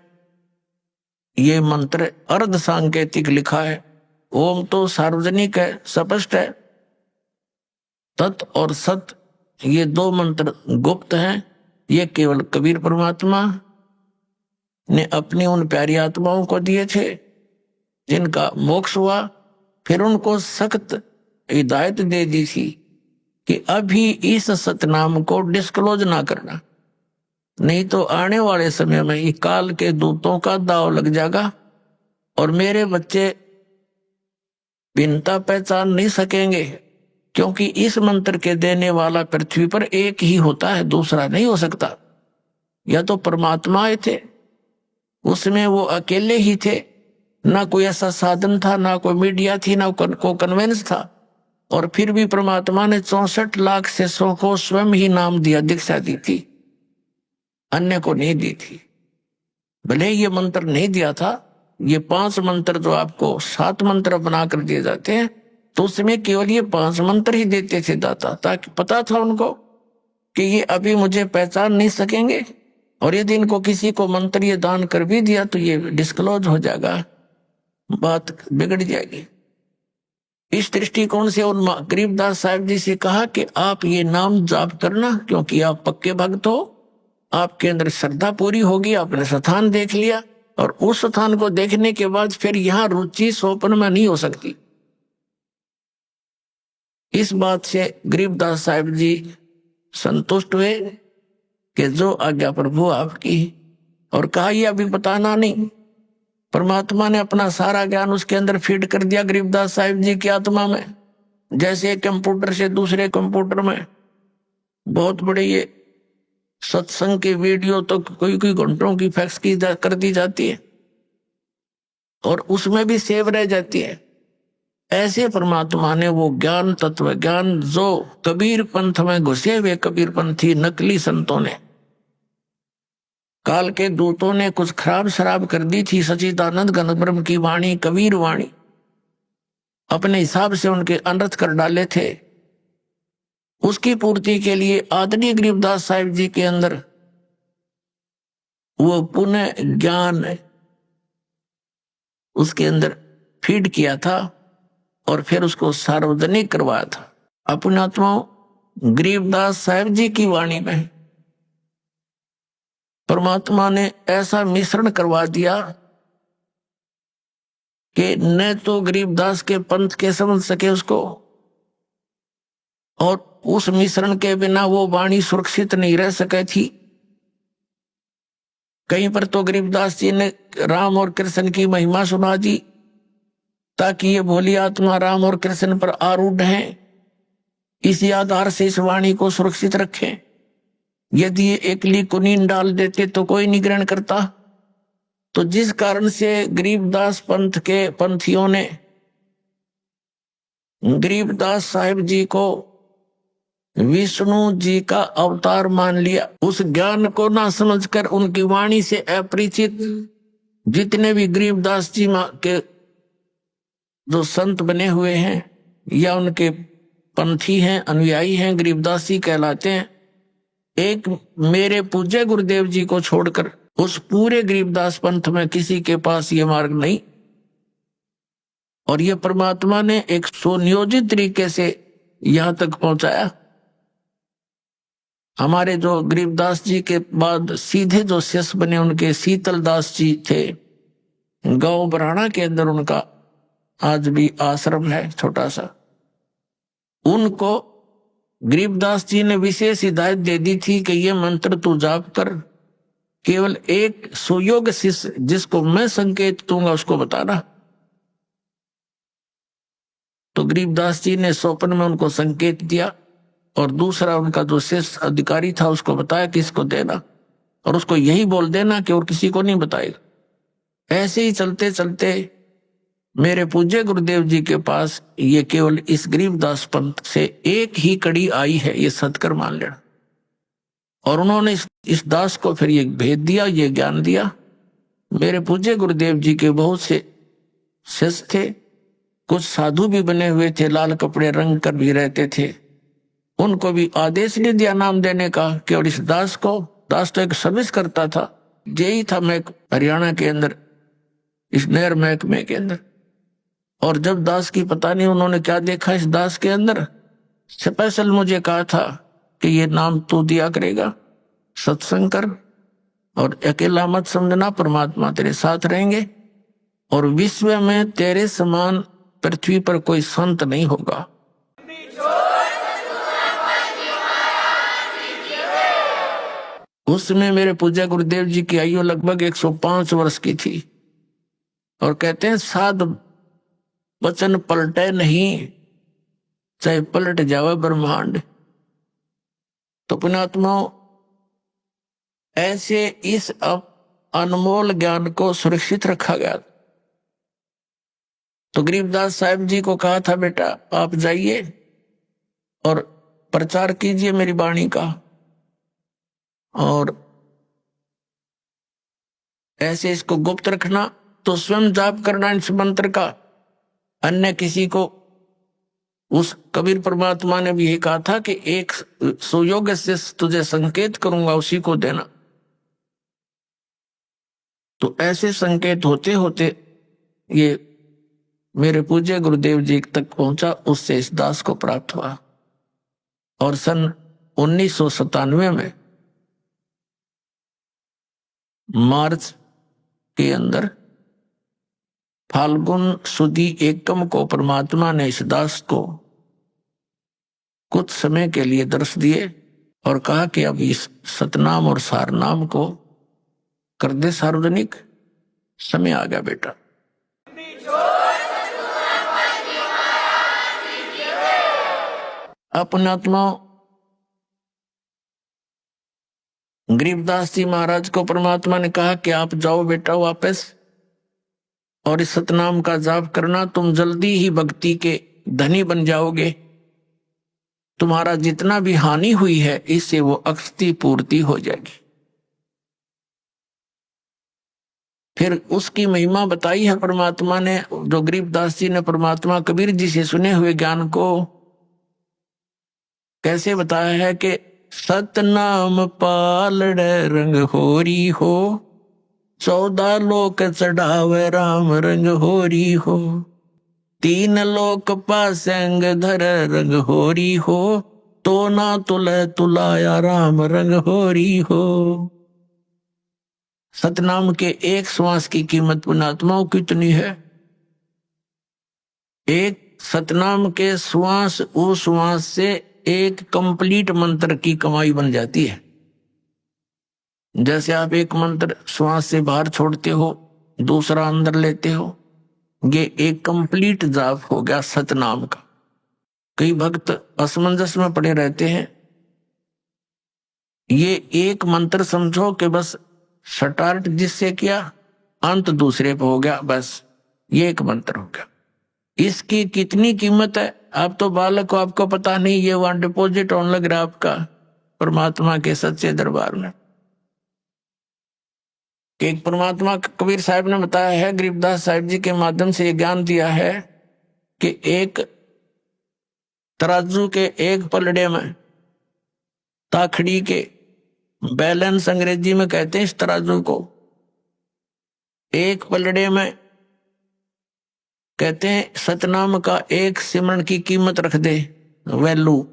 ये मंत्र अर्ध सांकेतिक लिखा है। ओम तो सार्वजनिक है, स्पष्ट है। तत् और सत ये 2 मंत्र गुप्त हैं। ये केवल कबीर परमात्मा ने अपनी उन प्यारी आत्माओं को दिए थे जिनका मोक्ष हुआ। फिर उनको सख्त हिदायत दे दी थी कि अभी इस सतनाम को डिस्क्लोज ना करना, नहीं तो आने वाले समय में ये काल के दूतों का दाव लग जाएगा और मेरे बच्चे भिन्नता पहचान नहीं सकेंगे, क्योंकि इस मंत्र के देने वाला पृथ्वी पर एक ही होता है, दूसरा नहीं हो सकता। या तो परमात्मा आए थे, उसमें वो अकेले ही थे, ना कोई ऐसा साधन था, ना कोई मीडिया थी, ना कोई कन्वेंस था, और फिर भी परमात्मा ने 64 लाख शिष्यों को स्वयं ही नाम दिया, दीक्षा दी थी, अन्य को नहीं दी थी। भले ये मंत्र नहीं दिया था, ये 5 मंत्र जो आपको 7 मंत्र बनाकर दिए जाते हैं, तो उसमें केवल ये 5 मंत्र ही देते थे दाता, ताकि पता था उनको कि ये अभी मुझे पहचान नहीं सकेंगे, और यदि इनको किसी को मंत्र ये दान कर भी दिया तो ये डिस्क्लोज हो जाएगा, बात बिगड़ जाएगी। इस दृष्टिकोण से उन गरीबदास साहिब जी से कहा कि आप ये नाम जाप करना, क्योंकि आप पक्के भक्त हो, आपके अंदर श्रद्धा पूरी होगी, आपने स्थान देख लिया, और उस स्थान को देखने के बाद फिर यहाँ रुचि स्वप्न में नहीं हो सकती। इस बात से गरीबदास साहिब जी संतुष्ट हुए कि जो आज्ञा प्रभु आपकी, और कहा ये अभी बताना नहीं। परमात्मा ने अपना सारा ज्ञान उसके अंदर फीड कर दिया गरीबदास साहिब जी की आत्मा में, जैसे एक कंप्यूटर से दूसरे कंप्यूटर में बहुत बड़े ये सत्संग की वीडियो तो कोई घंटों की फैक्स कर दी जाती है और उसमें भी सेव रह जाती है। ऐसे परमात्मा ने वो ज्ञान, तत्व ज्ञान, जो कबीर पंथ में घुसे हुए कबीर पंथी नकली संतों ने, काल के दूतों ने कुछ खराब शराब कर दी थी, सच्चिदानंद घन ब्रह्म की वाणी, कबीर वाणी, अपने हिसाब से उनके अनर्थ कर डाले थे। उसकी पूर्ति के लिए आदरणीय गरीबदास साहिब जी के अंदर वो पुनः ज्ञान उसके अंदर फीड किया था और फिर उसको सार्वजनिक करवाया था। अपने आत्माओं, गरीबदास साहिब जी की वाणी में परमात्मा ने ऐसा मिश्रण करवा दिया कि न तो गरीबदास के पंथ के समझ सके उसको, और उस मिश्रण के बिना वो वाणी सुरक्षित नहीं रह सके थी। कहीं पर तो गरीबदास जी ने राम और कृष्ण की महिमा सुना दी, ताकि ये भोली आत्मा राम और कृष्ण पर आरूढ़ हैं, इसी आधार से इस वाणी को सुरक्षित रखें। यदि ये एकली कुनीन डाल देते तो कोई नहीं ग्रहण करता, तो जिस कारण से गरीबदास पंथ के पंथियों ने गरीबदास साहिब जी को विष्णु जी का अवतार मान लिया, उस ज्ञान को ना समझकर उनकी वाणी से अपरिचित जितने भी गरीबदास जी के जो संत बने हुए हैं या उनके पंथी हैं, अनुयायी हैं, गरीबदासी कहलाते हैं, एक मेरे पूज्य गुरुदेव जी को छोड़कर उस पूरे गरीबदास पंथ में किसी के पास ये मार्ग नहीं। और ये परमात्मा ने एक सुनियोजित तरीके से यहां तक पहुंचाया। हमारे जो गरीबदास जी के बाद सीधे जो शिष्य बने उनके शीतल दास जी थे, गांव बराना के अंदर उनका आज भी आश्रम है छोटा सा। उनको गरीबदास जी ने विशेष हिदायत दे दी थी कि ये मंत्र तू जाप कर, केवल एक सुयोग्य शिष्य जिसको मैं संकेत दूंगा उसको बताना। तो गरीबदास जी ने स्वप्न में उनको संकेत दिया और दूसरा उनका जो शिष्य अधिकारी था उसको बताया कि इसको देना और उसको यही बोल देना कि और किसी को नहीं बताएगा। ऐसे ही चलते चलते मेरे पूज्य गुरुदेव जी के पास ये केवल इस गरीबदास पंथ से एक ही कड़ी आई है, ये सत्कर मान लेना। और उन्होंने इस दास को फिर ये भेद दिया, ये ज्ञान दिया। मेरे पूज्य गुरुदेव जी के बहुत से शिष्य थे, कुछ साधु भी बने हुए थे, लाल कपड़े रंग कर भी रहते थे। उनको भी आदेश नहीं दिया नाम देने का, केवल इस दास को, दास तो एक सर्विस करता था, यही था मैं हरियाणा के अंदर इस नहर महकमे के अंदर। और जब दास की पता नहीं उन्होंने क्या देखा इस दास के अंदर, स्पेशल मुझे कहा था कि ये नाम तू दिया करेगा, सत्संग कर और अकेला मत समझना, परमात्मा तेरे साथ रहेंगे और विश्व में तेरे समान पृथ्वी पर कोई संत नहीं होगा। उस समय मेरे पूज्य गुरुदेव जी की आयु लगभग 105 वर्ष की थी और कहते हैं साध वचन पलटे नहीं, चाहे पलट जावे ब्रह्मांड। तो पुण्यात्माओं, ऐसे इस अनमोल ज्ञान को सुरक्षित रखा गया। तो गरीबदास साहिब जी को कहा था बेटा आप जाइए और प्रचार कीजिए मेरी वाणी का, और ऐसे इसको गुप्त रखना, तो स्वयं जाप करना इस मंत्र का, अन्य किसी को। उस कबीर परमात्मा ने भी यही कहा था कि एक सुयोग्य से तुझे संकेत करूंगा, उसी को देना। तो ऐसे संकेत होते होते ये मेरे पूज्य गुरुदेव जी तक पहुंचा, उससे इस दास को प्राप्त हुआ। और सन 1997 में मार्च के अंदर फाल्गुन सुदी एकम को परमात्मा ने इस दास को कुछ समय के लिए दर्श दिए और कहा कि अब इस सतनाम और सारनाम को कर दे सार्वजनिक, समय आ गया बेटा। अपनात्माओं, गरीबदास जी महाराज को परमात्मा ने कहा कि आप जाओ बेटा वापस और इस सतनाम का जाप करना, तुम जल्दी ही भक्ति के धनी बन जाओगे। तुम्हारा जितना भी हानि हुई है इससे वो अक्षति पूर्ति हो जाएगी। फिर उसकी महिमा बताई है परमात्मा ने, जो गरीबदास जी ने परमात्मा कबीर जी से सुने हुए ज्ञान को कैसे बताया है कि सतनाम पालड़े रंग होरी हो, 14 लोक चढ़ावे राम रंग होरी हो, 3 लोक पासंग धर रंग होरी हो, तो ना तुले तुलाया राम रंग होरी हो। सतनाम के एक श्वास की कीमत पुण्यात्माओं कितनी है? एक सतनाम के श्वास, उस श्वास से एक कंप्लीट मंत्र की कमाई बन जाती है। जैसे आप एक मंत्र श्वास से बाहर छोड़ते हो, दूसरा अंदर लेते हो, ये एक कंप्लीट जाप हो गया सतनाम का। कई भक्त असमंजस में पड़े रहते हैं। ये एक मंत्र समझो कि बस स्टार्ट जिससे किया, अंत दूसरे पे हो गया। बस ये एक मंत्र हो गया। इसकी कितनी कीमत है? आप तो बालक को, आपको पता नहीं। ये वहां डिपॉजिट होने लग रहा है आपका परमात्मा के सच्चे दरबार में। कि एक परमात्मा कबीर साहब ने बताया है, गरीबदास साहिब जी के माध्यम से ये ज्ञान दिया है कि एक तराजू के एक पलड़े में, ताखड़ी के बैलेंस अंग्रेजी में कहते हैं इस तराजू को, एक पलड़े में कहते हैं सतनाम का एक सिमरन की कीमत रख दे, वैल्यू।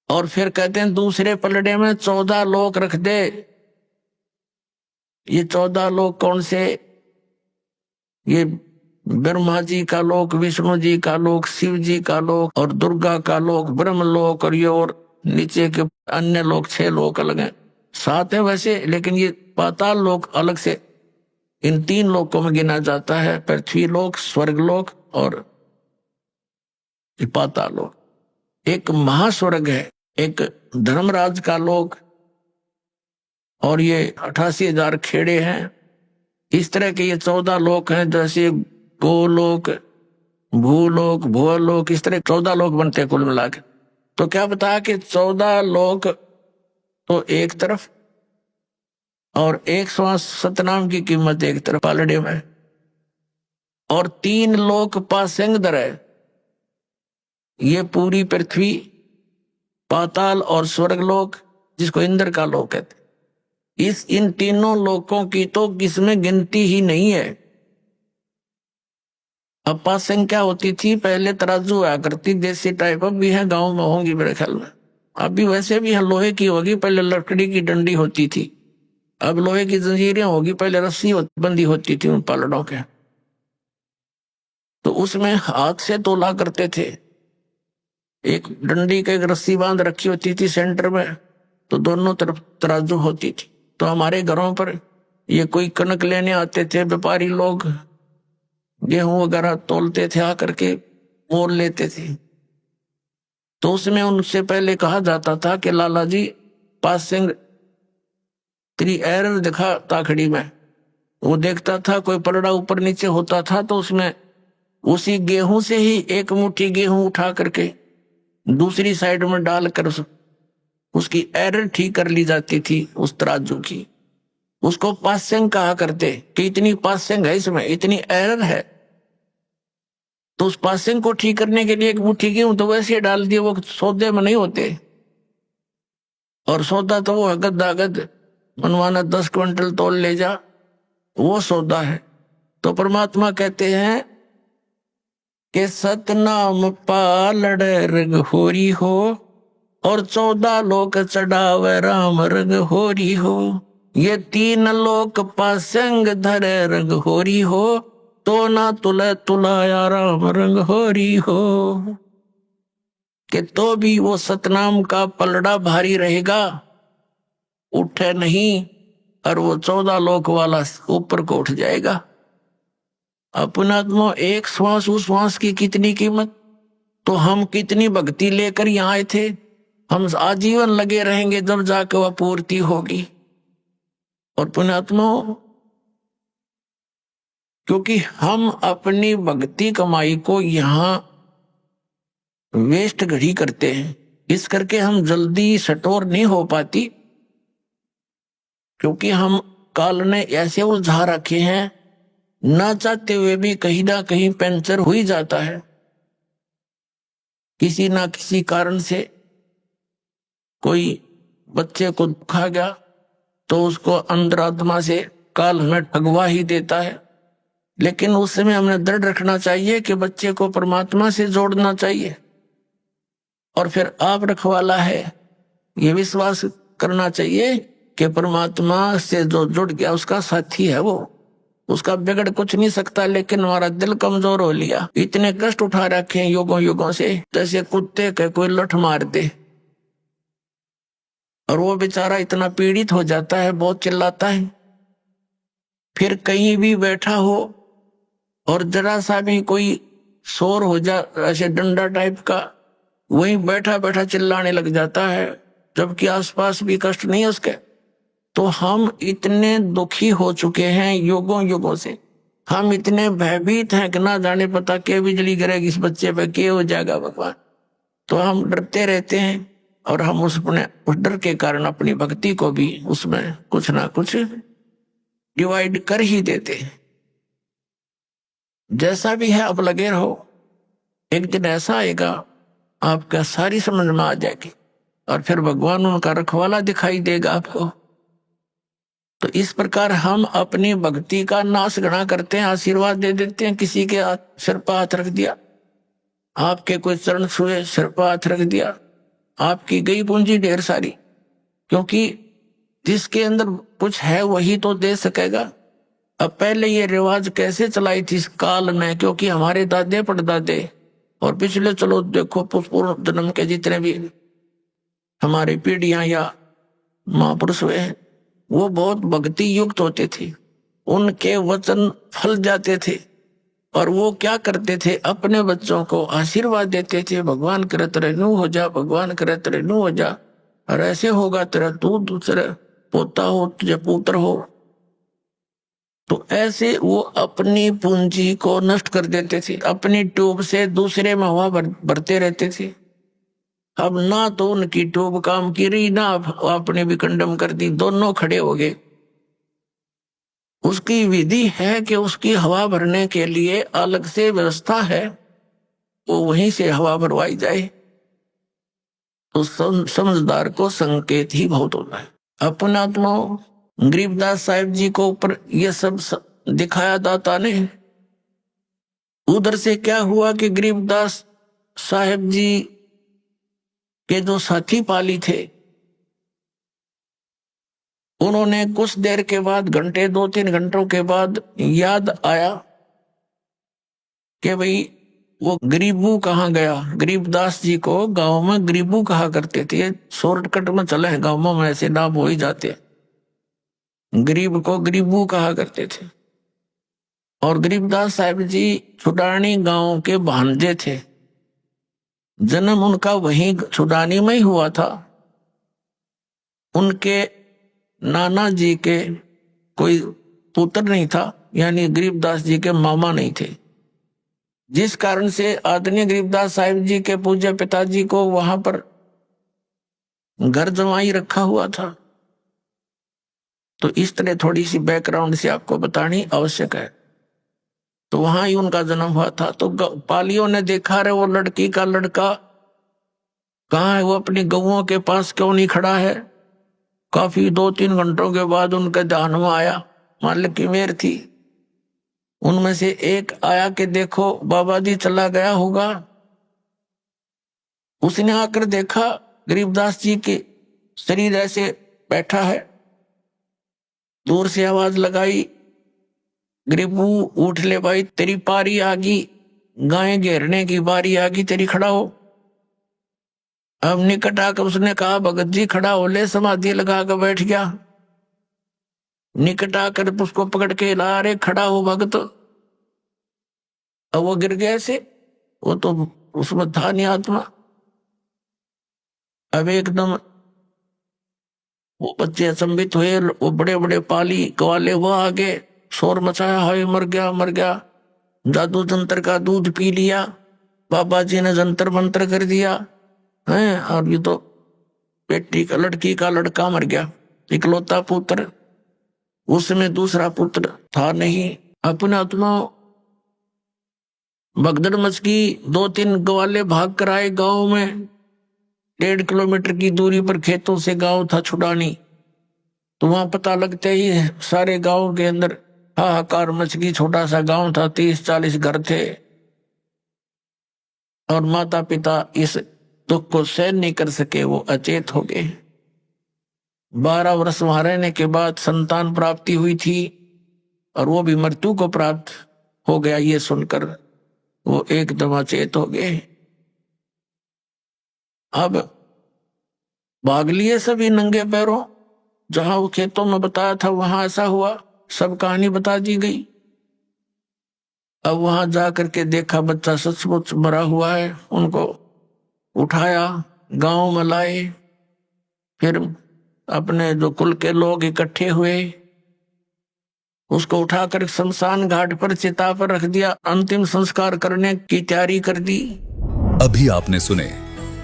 और फिर कहते हैं दूसरे पलड़े में 14 लोक रख दे। ये 14 लोक कौन से? ये ब्रह्मा जी का लोक, विष्णु जी का लोक, शिव जी का लोक और दुर्गा का लोक, ब्रह्म लोक, और ये और नीचे के अन्य लोक 6 लोक अलग हैं। 7 है वैसे, लेकिन ये पाताल लोक अलग से इन 3 लोकों में गिना जाता है। पृथ्वी लोक, स्वर्ग लोक और पाताल लोक। एक महास्वर्ग है, एक धर्मराज का लोक, और ये 88,000 खेड़े हैं। इस तरह के ये 14 लोक हैं, जैसे गोलोक, भूलोक, भूलोक, इस तरह 14 लोक बनते हैं कुल मिला के। तो क्या बताया कि 14 लोक तो एक तरफ और 100 सतनाम की कीमत एक तरफ पालड़े में, और 3 लोक पासेंगदर है। ये पूरी पृथ्वी, पाताल और स्वर्गलोक, जिसको इंद्र का लोक कहते। इन तीनों लोकों की तो किसमें गिनती ही नहीं है। अब पासेंग क्या होती थी? पहले तराजू आया करती, देसी टाइप। अब भी है, गांव में होंगी मेरे ख्याल में। अब भी वैसे भी है, लोहे की होगी। पहले लकड़ी की डंडी होती थी, अब लोहे की जंजीरें होगी। पहले रस्सी बंदी होती थी उन पालड़ों के, तो उसमें हाथ से तोला करते थे। एक डंडी का एक रस्सी बांध रखी होती थी सेंटर में, तो दोनों तरफ तराजू होती थी। तो हमारे घरों पर ये कोई कनक लेने आते थे व्यापारी लोग, गेहूं वगैरह तोलते थे, आकर के मोल लेते थे। तो उसमें उनसे पहले कहा जाता था कि लाला जी पासिंग 3 एरर दिखा ताखड़ी में। वो देखता था, कोई पलड़ा ऊपर नीचे होता था तो उसमें उसी गेहूं से ही एक मुट्ठी गेहूं उठा करके दूसरी साइड में डालकर उसकी एरर ठीक कर ली जाती थी उस तराजू की। उसको पासेंग कहा करते कि इतनी पासेंग है, इसमें इतनी एरर है। तो उस पासेंग को ठीक करने के लिए एक मुट्ठी गेहूं तो वैसे डाल दिए, वो सौदे में नहीं होते। और सौदा तो वो गद मनवाना 10 क्विंटल तोल ले जा, वो सौदा है। तो परमात्मा कहते हैं कि सतनाम पालड़ रग होरी हो, और 14 लोक चढ़ावे राम रग होरी हो। ये 3 लोक पासंग धरे रग होरी हो, तो ना तुले तुलाया राम रंग होरी हो। कि तो भी वो सतनाम का पलड़ा भारी रहेगा, उठे नहीं, और वो 14 लोक वाला ऊपर को उठ जाएगा। अपनात्मा एक श्वास, उस श्वास की कितनी कीमत। तो हम कितनी भक्ति लेकर यहाँ आए थे, हम आजीवन लगे रहेंगे, जब जाकर वह पूर्ति होगी। और पुण्यात्मा, क्योंकि हम अपनी भक्ति कमाई को यहाँ वेस्ट घड़ी करते हैं, इस करके हम जल्दी सटोर नहीं हो पाती। क्योंकि हम काल ने ऐसे उलझा रखे हैं, ना चाहते हुए भी कहीं ना कहीं पंचर हो ही जाता है। किसी ना किसी कारण से कोई बच्चे को दुखा गया तो उसको अंतरात्मा से काल हमें ठगवा ही देता है। लेकिन उस समय हमें दृढ़ रखना चाहिए कि बच्चे को परमात्मा से जोड़ना चाहिए, और फिर आप रखवाला है ये विश्वास करना चाहिए कि परमात्मा से जो जुड़ गया उसका साथी है, वो उसका बिगड़ कुछ नहीं सकता। लेकिन हमारा दिल कमजोर हो लिया, इतने कष्ट उठा रखे हैं युगों युगों से, जैसे कुत्ते के कोई लठ मार दे और वो बेचारा इतना पीड़ित हो जाता है, बहुत चिल्लाता है। फिर कहीं भी बैठा हो और जरा सा भी कोई शोर हो जा, ऐसे डंडा टाइप का, वहीं बैठा बैठा चिल्लाने लग जाता है, जबकि आसपास भी कष्ट नहीं है उसके। तो हम इतने दुखी हो चुके हैं युगों युगों से, हम इतने भयभीत हैं कि ना जाने पता क्या बिजली गिरेगी इस बच्चे पे, क्या हो जाएगा भगवान। तो हम डरते रहते हैं और हम उस डर के कारण अपनी भक्ति को भी उसमें कुछ ना कुछ डिवाइड कर ही देते हैं। जैसा भी है अब लगे रहो, एक दिन ऐसा आएगा आपका सारी समझ में आ जाएगी और फिर भगवान उनका रखवाला दिखाई देगा आपको। तो इस प्रकार हम अपनी भक्ति का नाश गणा करते हैं, आशीर्वाद दे देते हैं, किसी के सिर पर हाथ रख दिया, आपके कोई चरण छुए, सिर पर हाथ रख दिया, आपकी गई पूंजी ढेर सारी। क्योंकि जिसके अंदर कुछ है वही तो दे सकेगा। अब पहले ये रिवाज कैसे चलाई थी इस काल में, क्योंकि हमारे दादे परदादे और पिछले चलो देखो पूर्व जन्म के जितने भी हमारे पीढ़ियां या महापुरुष हुए हैं, वो बहुत भक्ति युक्त होते थे, उनके वचन फल जाते थे और वो क्या करते थे, अपने बच्चों को आशीर्वाद देते थे, भगवान करे तेरे नू हो जा, भगवान करे तेरे नू हो जा, और ऐसे होगा तेरा तू दूसरे पोता हो, तुझे पुत्र हो। तो ऐसे वो अपनी पूंजी को नष्ट कर देते थे, अपनी ट्यूब से दूसरे में हवा भरते रहते थे। अब ना तो उनकी ट्यूब काम की रही, ना आपने भी कंडम कर दी, दोनों खड़े हो गए। उसकी विधि है कि उसकी हवा भरने के लिए अलग से व्यवस्था है, वो वहीं से हवा भरवाई जाए। तो समझदार को संकेत ही बहुत होता है। अपना आत्मा गरीबदास साहिब जी को ऊपर ये सब दिखाया दाता ने। उधर से क्या हुआ कि गरीबदास साहिब जी के जो साथी पाली थे, उन्होंने कुछ देर के बाद, घंटे 2-3 घंटों के बाद याद आया कि भाई वो गरीबू कहाँ गया। गरीबदास जी को गांव में गरीबू कहा करते थे, शॉर्टकट में चले हैं, गांवों में ऐसे नाम हो ही जाते, गरीब को गरीबू कहा करते थे। और गरीबदास साहिब जी छुडानी गांव के भांजे थे, जन्म उनका वहीं छुडानी में ही हुआ था। उनके नाना जी के कोई पुत्र नहीं था, यानी गरीबदास जी के मामा नहीं थे, जिस कारण से आदरणीय गरीबदास साहिब जी के पूज्य पिताजी को वहां पर घर जमाई रखा हुआ था। तो इस तरह थोड़ी सी बैकग्राउंड से आपको बतानी आवश्यक है। तो वहां ही उनका जन्म हुआ था। तो पालियों ने देखा रहे वो लड़की का लड़का कहाँ है, वो अपनी गौओं के पास क्यों नहीं खड़ा है। काफी 2-3 घंटों के बाद उनके ध्यान में आया, मालिक की मेहर थी। उनमें से एक आया कि देखो बाबा जी चला गया होगा। उसने आकर देखा गरीबदास जी के शरीर ऐसे बैठा है, दूर से आवाज लगाई, गरीबू उठ ले भाई, तेरी पारी आ गई, गायें घेरने की बारी आ गई, तेरी खड़ा हो। अब निकट आकर उसने कहा भगत जी खड़ा हो ले, समाधि लगा कर बैठ गया। निकट आकर उसको पकड़ के ला रहे, खड़ा हो भगत। अब वो गिर गया से, वो तो उसमें था नहीं आत्मा। अब एकदम वो बच्चे अचंभित हुए, वो बड़े बड़े पाली कवाले वो आगे शोर मचाया, हाय मर गया मर गया, जादू जंतर का दूध पी लिया, बाबा जी ने जंतर मंत्र कर दिया है। और ये तो बेटी का लड़की का लड़का मर गया, इकलौता पुत्र, उसमें दूसरा पुत्र था नहीं। अपने आत्मा भगदड़ मच गई। 2-3 ग्वाले भाग कर आए गांव में, 1.5 किलोमीटर की दूरी पर खेतों से गांव था छुडानी। तो वहां पता लगते ही सारे गांव के अंदर हाहाकार मच गई। छोटा सा गांव था, 30-40 घर थे और माता पिता इस दुख को सहन नहीं कर सके, वो अचेत हो गए। 12 वर्ष वहां रहने के बाद संतान प्राप्ति हुई थी और वो भी मृत्यु को प्राप्त हो गया। ये सुनकर वो एकदम अचेत हो गए। अब भाग लिए सभी नंगे पैरों, जहां वो खेतों में बताया था वहां ऐसा हुआ, सब कहानी बता दी गई। अब वहां जाकर के देखा बच्चा सचमुच मरा हुआ है। उनको उठाया, गांव में लाए, फिर अपने जो कुल के लोग इकट्ठे हुए, उसको उठाकर शमशान घाट पर चिता पर रख दिया, अंतिम संस्कार करने की तैयारी कर दी। अभी आपने सुने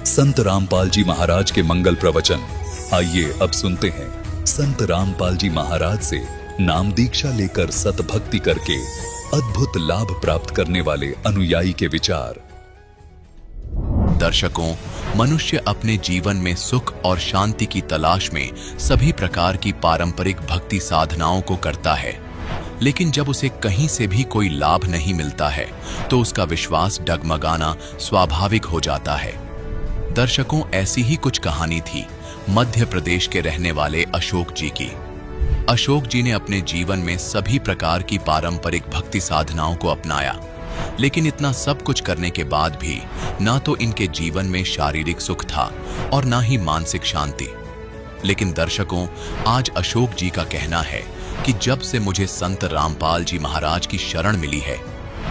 संत रामपाल जी महाराज के मंगल प्रवचन। आइए अब सुनते हैं संत रामपाल जी महाराज से नाम दीक्षा लेकर सतभक्ति करके अद्भुत लाभ प्राप्त करने वाले अनुयायी के विचार। दर्शकों, मनुष्य अपने जीवन में सुख और शांति की तलाश में सभी प्रकार की पारंपरिक भक्ति साधनाओं को करता है, लेकिन जब उसे कहीं से भी कोई लाभ नहीं मिलता है तो उसका विश्वास डगमगाना स्वाभाविक हो जाता है। दर्शकों, ऐसी ही कुछ कहानी थी मध्य प्रदेश के रहने वाले अशोक जी की। अशोक जी ने अपने जीवन में सभी प्रकार की पारंपरिक भक्ति साधनाओं को अपनाया, लेकिन इतना सब कुछ करने के बाद भी ना तो इनके जीवन में शारीरिक सुख था और ना ही मानसिक शांति। लेकिन दर्शकों, आज अशोक जी का कहना है कि जब से मुझे संत रामपाल जी महाराज की शरण मिली है,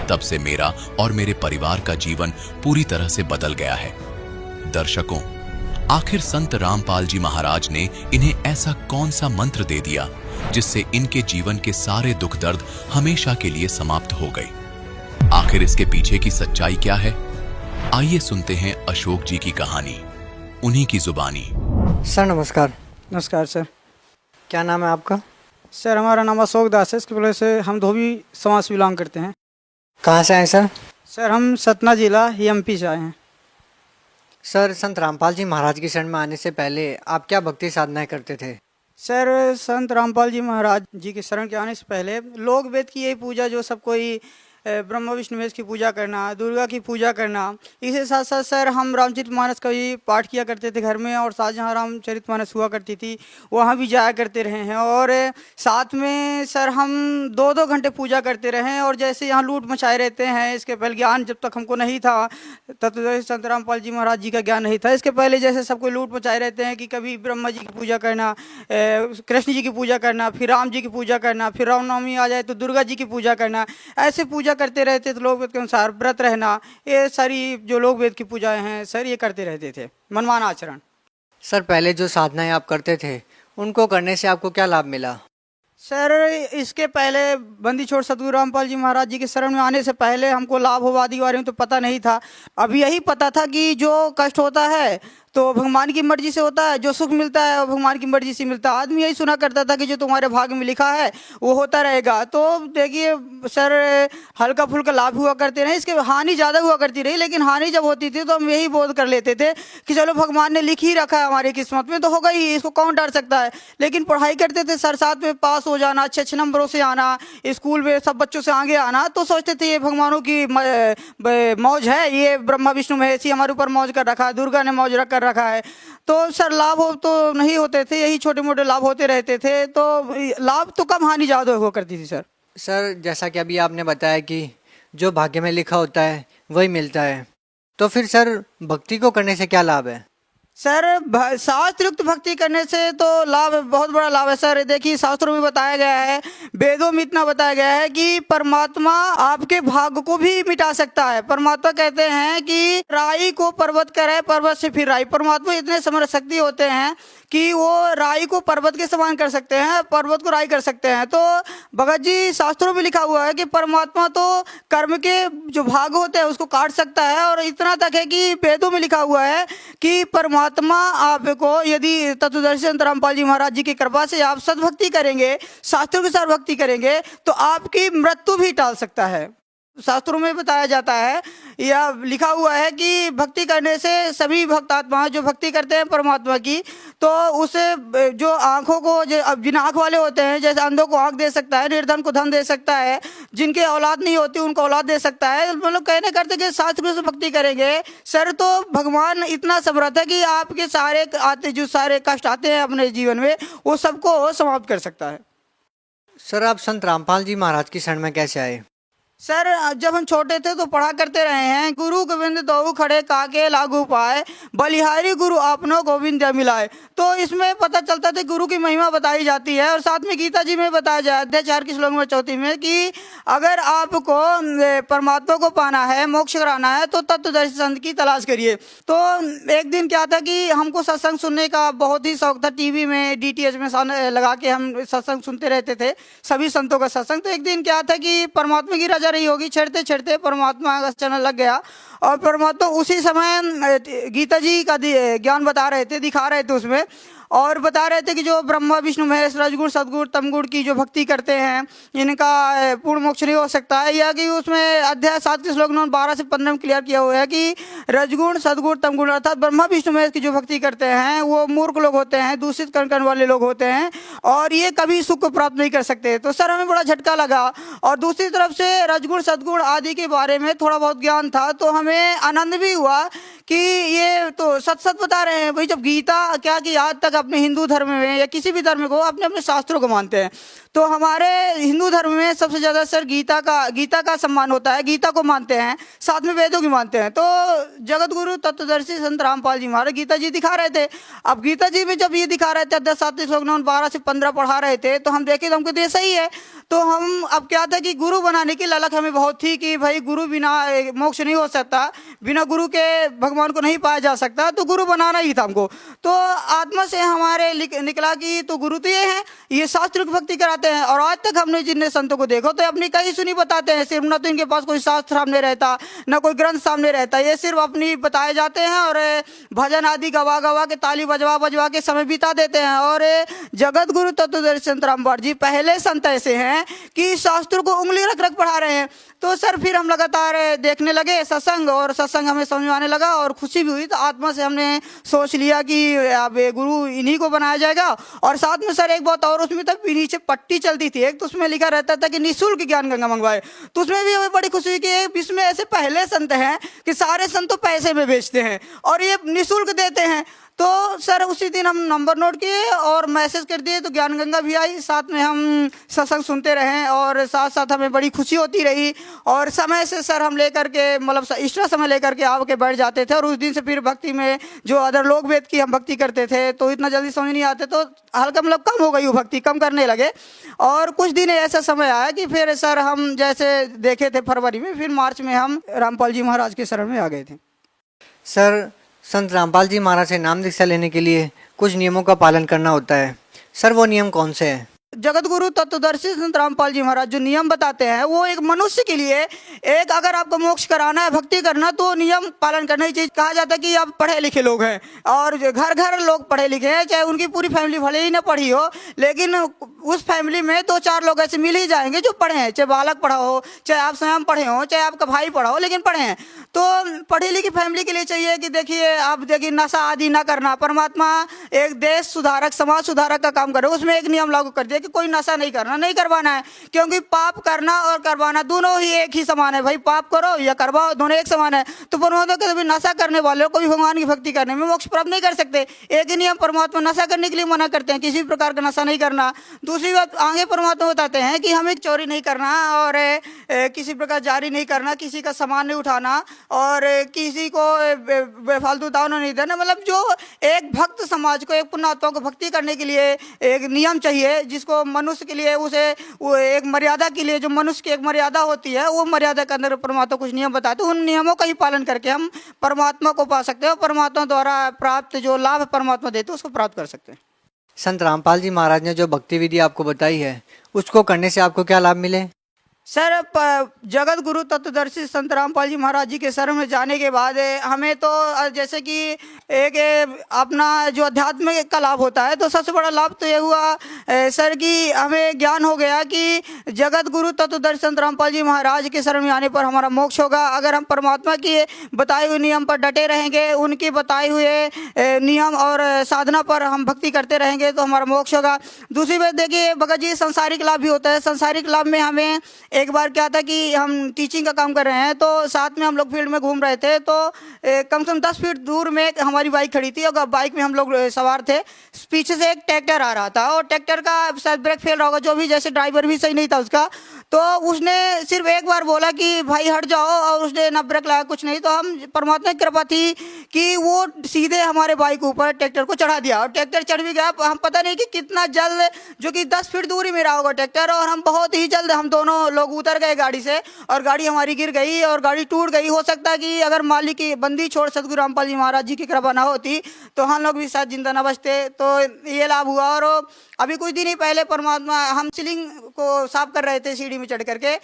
तब से मेरा और मेरे परिवार का जीवन पूरी तरह से बदल गया है। दर्शकों, आखिर संत रामपाल जी महाराज ने इन्हें ऐसा कौन सा मंत्र दे दिया जिससे इनके जीवन के सारे दुख दर्द हमेशा के लिए समाप्त हो गए? आखिर इसके पीछे की सच्चाई क्या है? आइए सुनते हैं अशोक जी की कहानी, उन्हीं की जुबानी। सर नमस्कार। नमस्कार सर। क्या नाम है आपका? सर हमारा नाम अशोक दास है। इसकी वजह से हम धोबी समाज से बिलोंग करते हैं। कहाँ से आए सर? सर हम सतना जिला एमपी से आए हैं। सर, संत रामपाल जी महाराज की शरण में आने से पहले आप क्या भक्ति साधनाएं करते थे? सर संत रामपाल जी महाराज जी के शरण के आने से पहले लोक वेद की यही पूजा जो सब कोई ब्रह्मा विष्णु महेश की पूजा करना, दुर्गा की पूजा करना, इसके साथ साथ सर हम रामचरितमानस का भी पाठ किया करते थे घर में, और साथ जहाँ रामचरितमानस हुआ करती थी वहाँ भी जाया करते रहे हैं। और साथ में सर हम 2-2 घंटे पूजा करते रहे हैं। और जैसे यहाँ लूट मचाए रहते हैं, इसके पहले ज्ञान जब तक हमको नहीं था, तब तो संत रामपाल जी महाराज जी का ज्ञान नहीं था। इसके पहले जैसे सब कोई लूट मचाए रहते हैं कि कभी ब्रह्मा जी की पूजा करना, कृष्ण जी की पूजा करना, फिर राम जी की पूजा करना, फिर रामनवमी आ जाए तो दुर्गा जी की पूजा करना, ऐसे पूजा करते रहते थे। लोक वेद के अनुसार व्रत रहना, ये सारी जो लोक वेद की पूजाएं हैं सर ये करते रहते थे, मनमाना आचरण। सर, पहले जो साधनाएं आप करते थे उनको करने से आपको क्या लाभ मिला? सर इसके पहले बंदी छोड़ सतगुरु रामपाल जी महाराज जी के शरण में आने से पहले हमको लाभ आदि के बारे में तो पता नहीं था। अब यही पता था कि जो कष्ट होता है तो भगवान की मर्जी से होता है, जो सुख मिलता है वो भगवान की मर्जी से मिलता है। आदमी यही सुना करता था कि जो तुम्हारे भाग्य में लिखा है वो होता रहेगा। तो देखिए सर, हल्का फुल्का लाभ हुआ करते रहे, इसके हानि ज़्यादा हुआ करती रही। लेकिन हानि जब होती थी तो हम यही बोध कर लेते थे कि चलो भगवान ने लिख ही रखा है हमारी किस्मत में तो होगा ही, इसको कौन डर सकता है। लेकिन पढ़ाई करते थे सर, साथ में पास हो जाना, अच्छे नंबरों से आना, स्कूल में सब बच्चों से आगे आना, तो सोचते थे ये भगवानों की मौज है, ये ब्रह्मा विष्णु महेश हमारे ऊपर मौज कर रखा है, दुर्गा ने मौज कर रखा है। तो सर लाभ हो तो नहीं होते थे, यही छोटे मोटे लाभ होते रहते थे। तो लाभ तो कम, हानि ज़्यादा हुआ करती थी सर। सर, जैसा कि अभी आपने बताया कि जो भाग्य में लिखा होता है वही मिलता है, तो फिर सर भक्ति को करने से क्या लाभ है? सर शास्त्रयुक्त भक्ति करने से तो लाभ, बहुत बड़ा लाभ है सर। देखिए शास्त्रों में बताया गया है, वेदों में इतना बताया गया है कि परमात्मा आपके भाग्य को भी मिटा सकता है। परमात्मा कहते हैं कि राई को पर्वत करे, पर्वत से फिर राई। परमात्मा इतने समर्थ शक्ति होते हैं कि वो राई को पर्वत के समान कर सकते हैं, पर्वत को राई कर सकते हैं। तो भगत जी शास्त्रों में लिखा हुआ है कि परमात्मा तो कर्म के जो भाग होते हैं उसको काट सकता है। और इतना तक है कि वेदों में लिखा हुआ है कि परमात्मा आपको, यदि तत्वदर्शी संत रामपाल जी महाराज जी की कृपा से आप सद्भक्ति करेंगे, शास्त्रों के साथ भक्ति करेंगे, तो आपकी मृत्यु भी टाल सकता है। शास्त्रों में बताया जाता है या लिखा हुआ है कि भक्ति करने से सभी भक्तात्मा जो भक्ति करते हैं परमात्मा की, तो उसे जो आंखों को, जो बिना आंख वाले होते हैं, जैसे अंधों को आंख दे सकता है, निर्धन को धन दे सकता है, जिनके औलाद नहीं होती उनको औलाद दे सकता है। मतलब कहने करते कि शास्त्र से भक्ति करेंगे सर तो भगवान इतना समर्थ है कि आपके सारे आते जो सारे कष्ट आते हैं अपने जीवन में वो सबको समाप्त कर सकता है। सर, आप संत रामपाल जी महाराज की शरण में कैसे आए? सर जब हम छोटे थे तो पढ़ा करते रहे हैं, गुरु गोविंद दोऊ खड़े काके लागू पाए, बलिहारी गुरु आपनो गोविंद मिलाए। तो इसमें पता चलता था गुरु की महिमा बताई जाती है। और साथ में गीता जी में बताया जाए अध्याय 4 की श्लोक में 34 में कि अगर आपको परमात्मा को पाना है, मोक्ष कराना है, तो तत्वदर्शी संत की तलाश करिए। तो एक दिन क्या था कि हमको सत्संग सुनने का बहुत ही शौक था, टीवी में DTH में लगा के हम सत्संग सुनते रहते थे, सभी संतों का सत्संग। तो एक दिन क्या था कि परमात्मा की रजा रही होगी, छेड़ते छेड़ते परमात्मा का चैनल लग गया और परमात्मा उसी समय गीता जी का ज्ञान बता रहे थे, दिखा रहे थे उसमें, और बता रहे थे कि जो ब्रह्मा विष्णु महेश रजगुण सदगुण तमगुण की जो भक्ति करते हैं इनका पूर्ण मोक्ष नहीं हो सकता है। या कि उसमें अध्याय 7 के श्लोक नंबर 12 से 15 में क्लियर किया हुआ है कि रजगुण सदगुण तमगुण अर्थात ब्रह्मा विष्णु महेश की जो भक्ति करते हैं वो मूर्ख लोग होते हैं, दूषित कर्म वाले लोग होते हैं और ये कभी सुख को प्राप्त नहीं कर सकते। तो सर हमें बड़ा झटका लगा। और दूसरी तरफ से रजगुण सदगुण आदि के बारे में थोड़ा बहुत ज्ञान था, तो हमें आनंद भी हुआ कि ये तो सच बता रहे हैं भाई। जब गीता क्या कि आज तक अपने हिंदू धर्म में या किसी भी धर्म को अपने अपने शास्त्रों को मानते हैं, तो हमारे हिंदू धर्म में सबसे ज़्यादा सर गीता का सम्मान होता है, गीता को मानते हैं, साथ में वेदों की मानते हैं। तो जगत गुरु तत्वदर्शी संत रामपाल जी महाराज गीता जी दिखा रहे थे। अब गीता जी में जब ये दिखा रहे थे अध्याय 7 श्लोक 12 से 15 पढ़ा रहे थे, तो हम देखे तो हमको तो सही है। तो हम अब क्या था कि गुरु बनाने की ललक हमें बहुत थी कि भाई गुरु बिना मोक्ष नहीं हो सकता, बिना गुरु के भगवान को नहीं पाया जा सकता, तो गुरु बनाना ही था हमको। तो आत्मा से हमारे निकला कि तो गुरु तो ये है, ये शास्त्र की भक्ति कराते हैं। और आज तक हमने जितने संतों को देखो तो अपनी कहीं सुनी बताते हैं, सिर्फ न तो इनके पास कोई शास्त्र सामने रहता न कोई ग्रंथ सामने रहता, ये सिर्फ अपनी बताए जाते हैं और भजन आदि गवा गवा के ताली बजवा बजवा के समय बिता देते हैं। और जगत गुरु तत्वदर्शी संत रामपाल जी पहले संत ऐसे हैं कि शास्त्रों को उंगली रख रख पढ़ा रहे हैं। तो सर फिर हम लगातार देखने लगे सत्संग, और सत्संग हमें समझ में आने लगा और खुशी भी हुई। तो आत्मा से हमने सोच लिया कि अब गुरु इन्हीं को बनाया जाएगा। और साथ में सर एक बात और, उसमें तब नीचे पट्टी चलती थी एक, तो उसमें लिखा रहता था कि निःशुल्क ज्ञान गंगा मंगवाए। तो उसमें भी हमें बड़ी खुशी हुई कि एक विश्व में ऐसे पहले संत हैं कि सारे संत तो पैसे में बेचते हैं और ये निःशुल्क देते हैं। तो सर उसी दिन हम नंबर नोट किए और मैसेज कर दिए, तो ज्ञान गंगा भी आई, साथ में हम सत्संग सुनते रहे और साथ साथ हमें बड़ी खुशी होती रही। और समय से सर हम लेकर के मतलब एक्स्ट्रा समय लेकर के आके बैठ जाते थे। और उस दिन से फिर भक्ति में जो अदर लोग वेद की हम भक्ति करते थे तो इतना जल्दी समझ नहीं आते, तो हल्का मतलब कम हो गई वो भक्ति, कम करने लगे। और कुछ दिन ऐसा समय आया कि फिर सर हम जैसे देखे थे फरवरी में, फिर मार्च में हम रामपाल जी महाराज के शरण में आ गए थे। सर संत रामपाल जी महाराज से नाम दीक्षा लेने के लिए कुछ नियमों का पालन करना होता है, सर वो नियम कौन से हैं? जगत गुरु तत्वदर्शी संत रामपाल जी महाराज जो नियम बताते हैं वो एक मनुष्य के लिए, एक अगर आपको मोक्ष कराना है, भक्ति करना, तो नियम पालन करना ही चाहिए। कहा जाता है कि आप पढ़े लिखे लोग हैं और घर घर लोग पढ़े लिखे हैं, चाहे उनकी पूरी फैमिली भले ही ना पढ़ी हो, लेकिन उस फैमिली में 2-4 लोग ऐसे मिल ही जाएंगे जो पढ़े हैं, चाहे बालक पढ़ा हो, चाहे आप स्वयं पढ़े हो, चाहे आपका भाई पढ़ा हो, लेकिन पढ़े हैं। तो पढ़ी लिखी फैमिली के लिए चाहिए कि देखिए आप देखिए नशा आदि ना करना। परमात्मा एक देश सुधारक समाज सुधारक का काम करे, उसमें एक नियम लागू कर दिया कि कोई नशा नहीं करना, नहीं करवाना है, क्योंकि पाप करना और करवाना दोनों ही एक ही समान है। भाई पाप करो या करवाओ, दोनों एक समान है। तो परमात्मा कहते हैं नशा करने वाले को भी भगवान की भक्ति करने में मोक्ष प्राप्त नहीं कर सकते। एक ही नियम परमात्मा नशा करने के लिए मना करते हैं, किसी प्रकार का नशा नहीं करना। दूसरी बात आगे परमात्मा बताते हैं कि हमें चोरी नहीं करना और किसी प्रकार जारी नहीं करना, किसी का सामान नहीं उठाना और किसी को बेफालतू दान नहीं देना। मतलब जो एक भक्त समाज को, एक पुण्यात्मा को भक्ति करने के लिए एक नियम चाहिए, जिसको मनुष्य के लिए उसे वो एक मर्यादा के लिए जो मनुष्य की एक मर्यादा होती है, वो मर्यादा के अंदर परमात्मा कुछ नियम बताते हैं। उन नियमों का ही पालन करके हम परमात्मा को पा सकते हैं और परमात्मा द्वारा प्राप्त जो लाभ परमात्मा देते हैं उसको प्राप्त कर सकते हैं। संत रामपाल जी महाराज ने जो भक्ति विधि आपको बताई है उसको करने से आपको क्या लाभ मिले? सर जगत गुरु तत्वदर्शी संत रामपाल जी महाराज जी के शरण में जाने के बाद हमें तो जैसे कि एक अपना जो अध्यात्म का लाभ होता है, तो सबसे बड़ा लाभ तो ये हुआ सर कि हमें ज्ञान हो गया कि जगत गुरु तत्वदर्शी संत रामपाल जी महाराज के शरण में आने पर हमारा मोक्ष होगा। अगर हम परमात्मा के बताए हुए नियम पर डटे रहेंगे, उनके बताए हुए नियम और साधना पर हम भक्ति करते रहेंगे तो हमारा मोक्ष होगा। दूसरी बात देखिए भगत जी, सांसारिक लाभ भी होता है। सांसारिक लाभ में हमें एक बार क्या था कि हम टीचिंग का काम कर रहे हैं, तो साथ में हम लोग फील्ड में घूम रहे थे, तो कम से कम 10 फीट दूर में हमारी बाइक खड़ी थी और बाइक में हम लोग सवार थे। पीछे से एक ट्रैक्टर आ रहा था और ट्रैक्टर का शायद ब्रेक फेल रहा होगा, जो भी, जैसे ड्राइवर भी सही नहीं था उसका, तो उसने सिर्फ एक बार बोला कि भाई हट जाओ, और उसने ना ब्रेक लगाया कुछ नहीं। तो हम परमात्मा की कृपा थी कि वो सीधे हमारे बाइक के ऊपर ट्रैक्टर को चढ़ा दिया, और ट्रैक्टर चढ़ भी गया। हम पता नहीं कि कितना जल्द, जो कि 10 फीट दूरी में रहा होगा ट्रैक्टर, और हम बहुत ही जल्द हम दोनों लोग उतर गए गाड़ी से, और गाड़ी हमारी गिर गई और गाड़ी टूट गई। हो सकता है कि अगर मालिक की बंदी छोड़ सतगुरु रामपाल जी महाराज जी की कृपा ना होती तो हम लोग भी शायद जिंदा न बचते। तो ये लाभ हुआ। और अभी कुछ दिन ही पहले परमात्मा, हम सीलिंग को साफ कर रहे थे सीढ़ी में चढ़ करके,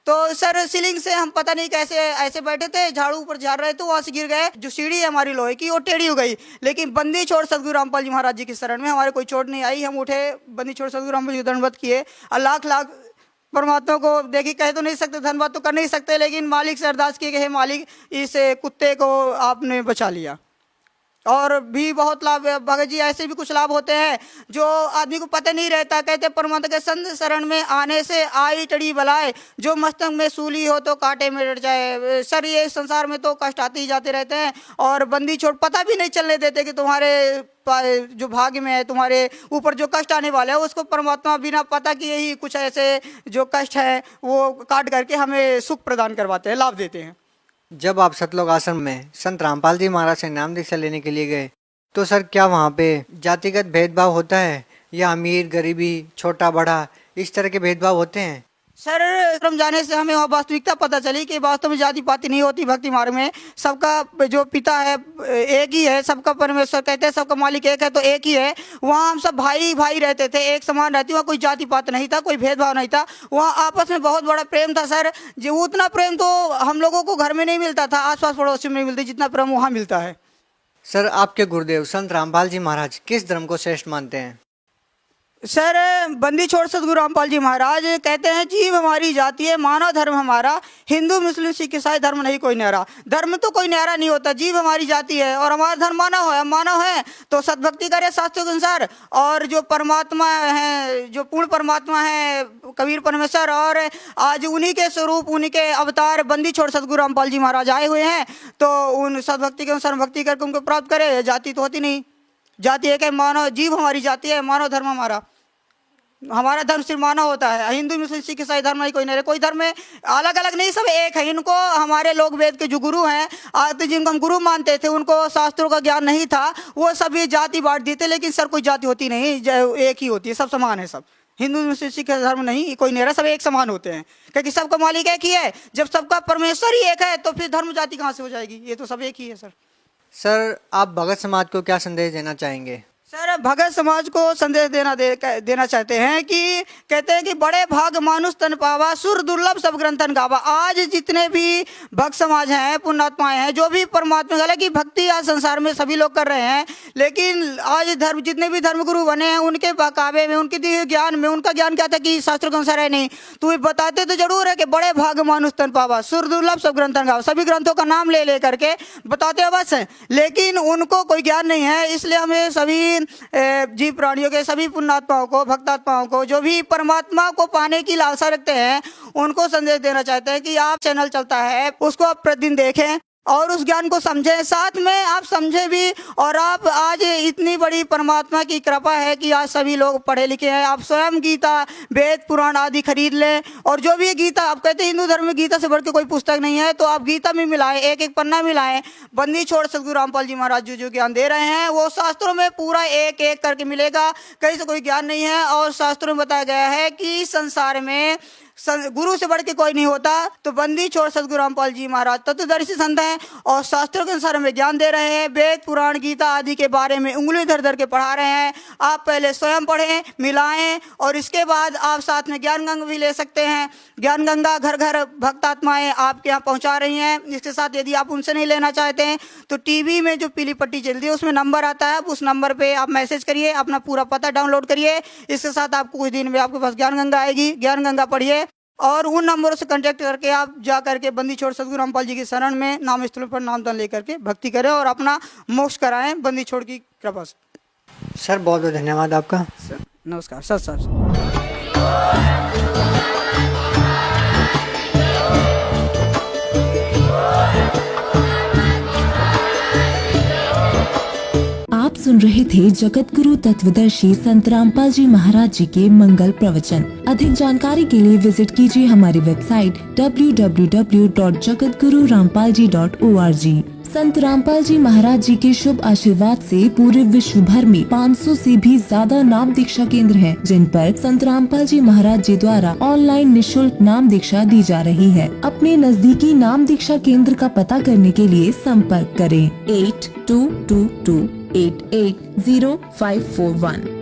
तो सर सीलिंग से हम पता नहीं कैसे ऐसे बैठे थे, झाड़ू ऊपर झाड़ रहे थे, वहाँ से गिर गए। जो सीढ़ी है हमारी लोहे की वो टेढ़ी हो गई, लेकिन बंदी छोड़ सतगुरु रामपाल जी महाराज जी की शरण में हमारे कोई चोट नहीं आई। हम उठे, बंदी छोड़ सतगुरु रामपाल जी को दंडवत किए, और लाख लाख परमात्मा को देखिए, कह तो नहीं सकते, धन्यवाद तो कर नहीं सकते, लेकिन मालिक से अरदास किए कि हे मालिक, इस कुत्ते को आपने बचा लिया। और भी बहुत लाभ, भगत जी ऐसे भी कुछ लाभ होते हैं जो आदमी को पता नहीं रहता। कहते परमात्मा के संत शरण में आने से आई टड़ी बलाए, जो मस्तक में सूली हो तो कांटे में डर जाए। सर ये संसार में तो कष्ट आते ही जाते रहते हैं, और बंदी छोड़ पता भी नहीं चलने देते कि तुम्हारे जो भाग्य में है, तुम्हारे ऊपर जो कष्ट आने वाला है, उसको परमात्मा बिना पता कि यही कुछ ऐसे जो कष्ट है वो काट करके हमें सुख प्रदान करवाते हैं, लाभ देते हैं। जब आप सतलोक आश्रम में संत रामपाल जी महाराज से नाम दीक्षा लेने के लिए गए, तो सर क्या वहाँ पे जातिगत भेदभाव होता है, या अमीर गरीबी, छोटा बड़ा, इस तरह के भेदभाव होते हैं? सर आश्रम जाने से हमें वहाँ वास्तविकता पता चली कि वास्तव में जाति पाति नहीं होती भक्ति मार्ग में। सबका जो पिता है एक ही है, सबका परमेश्वर कहते हैं, सबका मालिक एक है तो एक ही है। वहाँ हम सब भाई भाई रहते थे, एक समान रहती, वहाँ कोई जाति पात नहीं था, कोई भेदभाव नहीं था। वहाँ आपस में बहुत बड़ा प्रेम था सर। जो उतना प्रेम तो हम लोगों को घर में नहीं मिलता था, आसपास पड़ोसी में नहीं मिलती जितना प्रेम वहाँ मिलता है। सर आपके गुरुदेव संत रामपाल जी महाराज किस धर्म को श्रेष्ठ मानते हैं? सर बंदी छोड़ सतगुरु रामपाल जी महाराज कहते हैं, जीव हमारी जाति है, मानव धर्म हमारा, हिंदू मुस्लिम सिख ईसाई धर्म नहीं कोई न्यारा। धर्म तो कोई न्यारा नहीं होता, जीव हमारी जाति है और हमारा धर्म मानव है। मानव है तो सद्भक्ति करे शास्त्रों के अनुसार, और जो परमात्मा है, जो पूर्ण परमात्मा है कबीर परमेश्वर, और आज उन्हीं के स्वरूप, उन्हीं के अवतार बंदी छोड़ सतगुरु रामपाल जी महाराज आए हुए हैं, तो उन सद्भक्ति के अनुसार भक्ति करके उनको प्राप्त करे। जाति तो होती नहीं, जाति एक है, मानव, जीव हमारी जाति है, मानव धर्म हमारा धर्म सिर्फ मानव होता है। हिंदू मुस्लिम सिख ईसाई धर्म नहीं कोई नहीं, कोई धर्म में अलग अलग नहीं, सब एक है। इनको हमारे लोग वेद के जो गुरु हैं, तो जिनको हम गुरु मानते थे, उनको शास्त्रों का ज्ञान नहीं था, वो सब ये जाति बांट देते। लेकिन सर कोई जाति होती नहीं, एक ही होती है, सब समान है। सब हिंदू मुस्लिम सिख धर्म नहीं कोई नहीं, सब एक समान होते हैं, क्योंकि सबका मालिक एक ही है। जब सबका परमेश्वर ही एक है तो फिर धर्म जाति कहाँ से हो जाएगी? ये तो सब एक ही है सर। सर आप भगत समाज को क्या संदेश देना चाहेंगे? सर भगत समाज को संदेश देना चाहते हैं कि कहते हैं कि बड़े भाग मानुष तन पावा, सुर दुर्लभ सब ग्रंथन गावा। आज जितने भी भक्त समाज हैं, पुण्यात्माएं हैं, जो भी परमात्मा, हालांकि भक्ति आज संसार में सभी लोग कर रहे हैं, लेकिन आज धर्म, जितने भी धर्मगुरु बने हैं, उनके बकावे में, उनके दिए ज्ञान में, उनका ज्ञान क्या था कि शास्त्रों के अनुसार है नहीं, तो वे बताते तो जरूर है कि बड़े भाग मानुष तन पावा, सुर दुर्लभ सब ग्रंथन गावा। सभी ग्रंथों का नाम ले करके बताते हैं बस, लेकिन उनको कोई ज्ञान नहीं है। इसलिए हमें सभी जीव प्राणियों के, सभी पुण्यात्माओं को, भक्तात्माओं को, जो भी परमात्मा को पाने की लालसा रखते हैं, उनको संदेश देना चाहते हैं कि आप चैनल चलता है, उसको आप प्रतिदिन देखें और उस ज्ञान को समझें, साथ में आप समझें भी। और आप आज इतनी बड़ी परमात्मा की कृपा है कि आज सभी लोग पढ़े लिखे हैं। आप स्वयं गीता, वेद, पुराण आदि खरीद लें, और जो भी गीता, आप कहते हैं हिंदू धर्म में गीता से बढ़ के कोई पुस्तक नहीं है, तो आप गीता में मिलाएं, एक एक पन्ना मिलाएं। बंदी छोड़ सतगुरु रामपाल जी महाराज जो ज्ञान दे रहे हैं, वो शास्त्रों में पूरा एक एक करके मिलेगा, कहीं से कोई ज्ञान नहीं है। और शास्त्रों में बताया गया है कि संसार में गुरु से बढ़ के कोई नहीं होता। तो बंदी छोड़ सतगुरु रामपाल जी महाराज तत्वदर्शी संत हैं और शास्त्रों के अनुसार हमें ज्ञान दे रहे हैं। वेद, पुराण, गीता आदि के बारे में उंगली धर धर के पढ़ा रहे हैं। आप पहले स्वयं पढ़ें, मिलाएं, और इसके बाद आप साथ में ज्ञान गंगा भी ले सकते हैं। ज्ञान गंगा घर घर भक्तात्माएं आपके यहाँ पहुँचा रही हैं। इसके साथ यदि आप उनसे नहीं लेना चाहते हैं तो टीवी में जो पीली पट्टी चलती है उसमें नंबर आता है, उस नंबर पर आप मैसेज करिए, अपना पूरा पता डाउनलोड करिए। इसके साथ आपको कुछ दिन में आपके पास ज्ञान गंगा आएगी। ज्ञान गंगा पढ़िए और उन नंबरों से कांटेक्ट करके आप जा करके बंदी छोड़ सतगुरु रामपाल जी की शरण में नाम स्थलों पर नामदान लेकर के भक्ति करें और अपना मोक्ष कराएं बंदी छोड़ की कृपा से। सर बहुत बहुत धन्यवाद आपका। सर नमस्कार। सर आप सुन रहे थे जगत गुरु तत्वदर्शी संत रामपाल जी महाराज जी के मंगल प्रवचन। अधिक जानकारी के लिए विजिट कीजिए हमारी वेबसाइट www.jagatgururampalji.org। संत रामपाल जी महाराज जी के शुभ आशीर्वाद से पूरे विश्व भर में 500 से भी ज्यादा नाम दीक्षा केंद्र हैं, जिन पर संत रामपाल जी महाराज जी द्वारा ऑनलाइन निशुल्क नाम दीक्षा दी जा रही है। अपने नजदीकी नाम दीक्षा केंद्र का पता करने के लिए संपर्क करें 8222880541।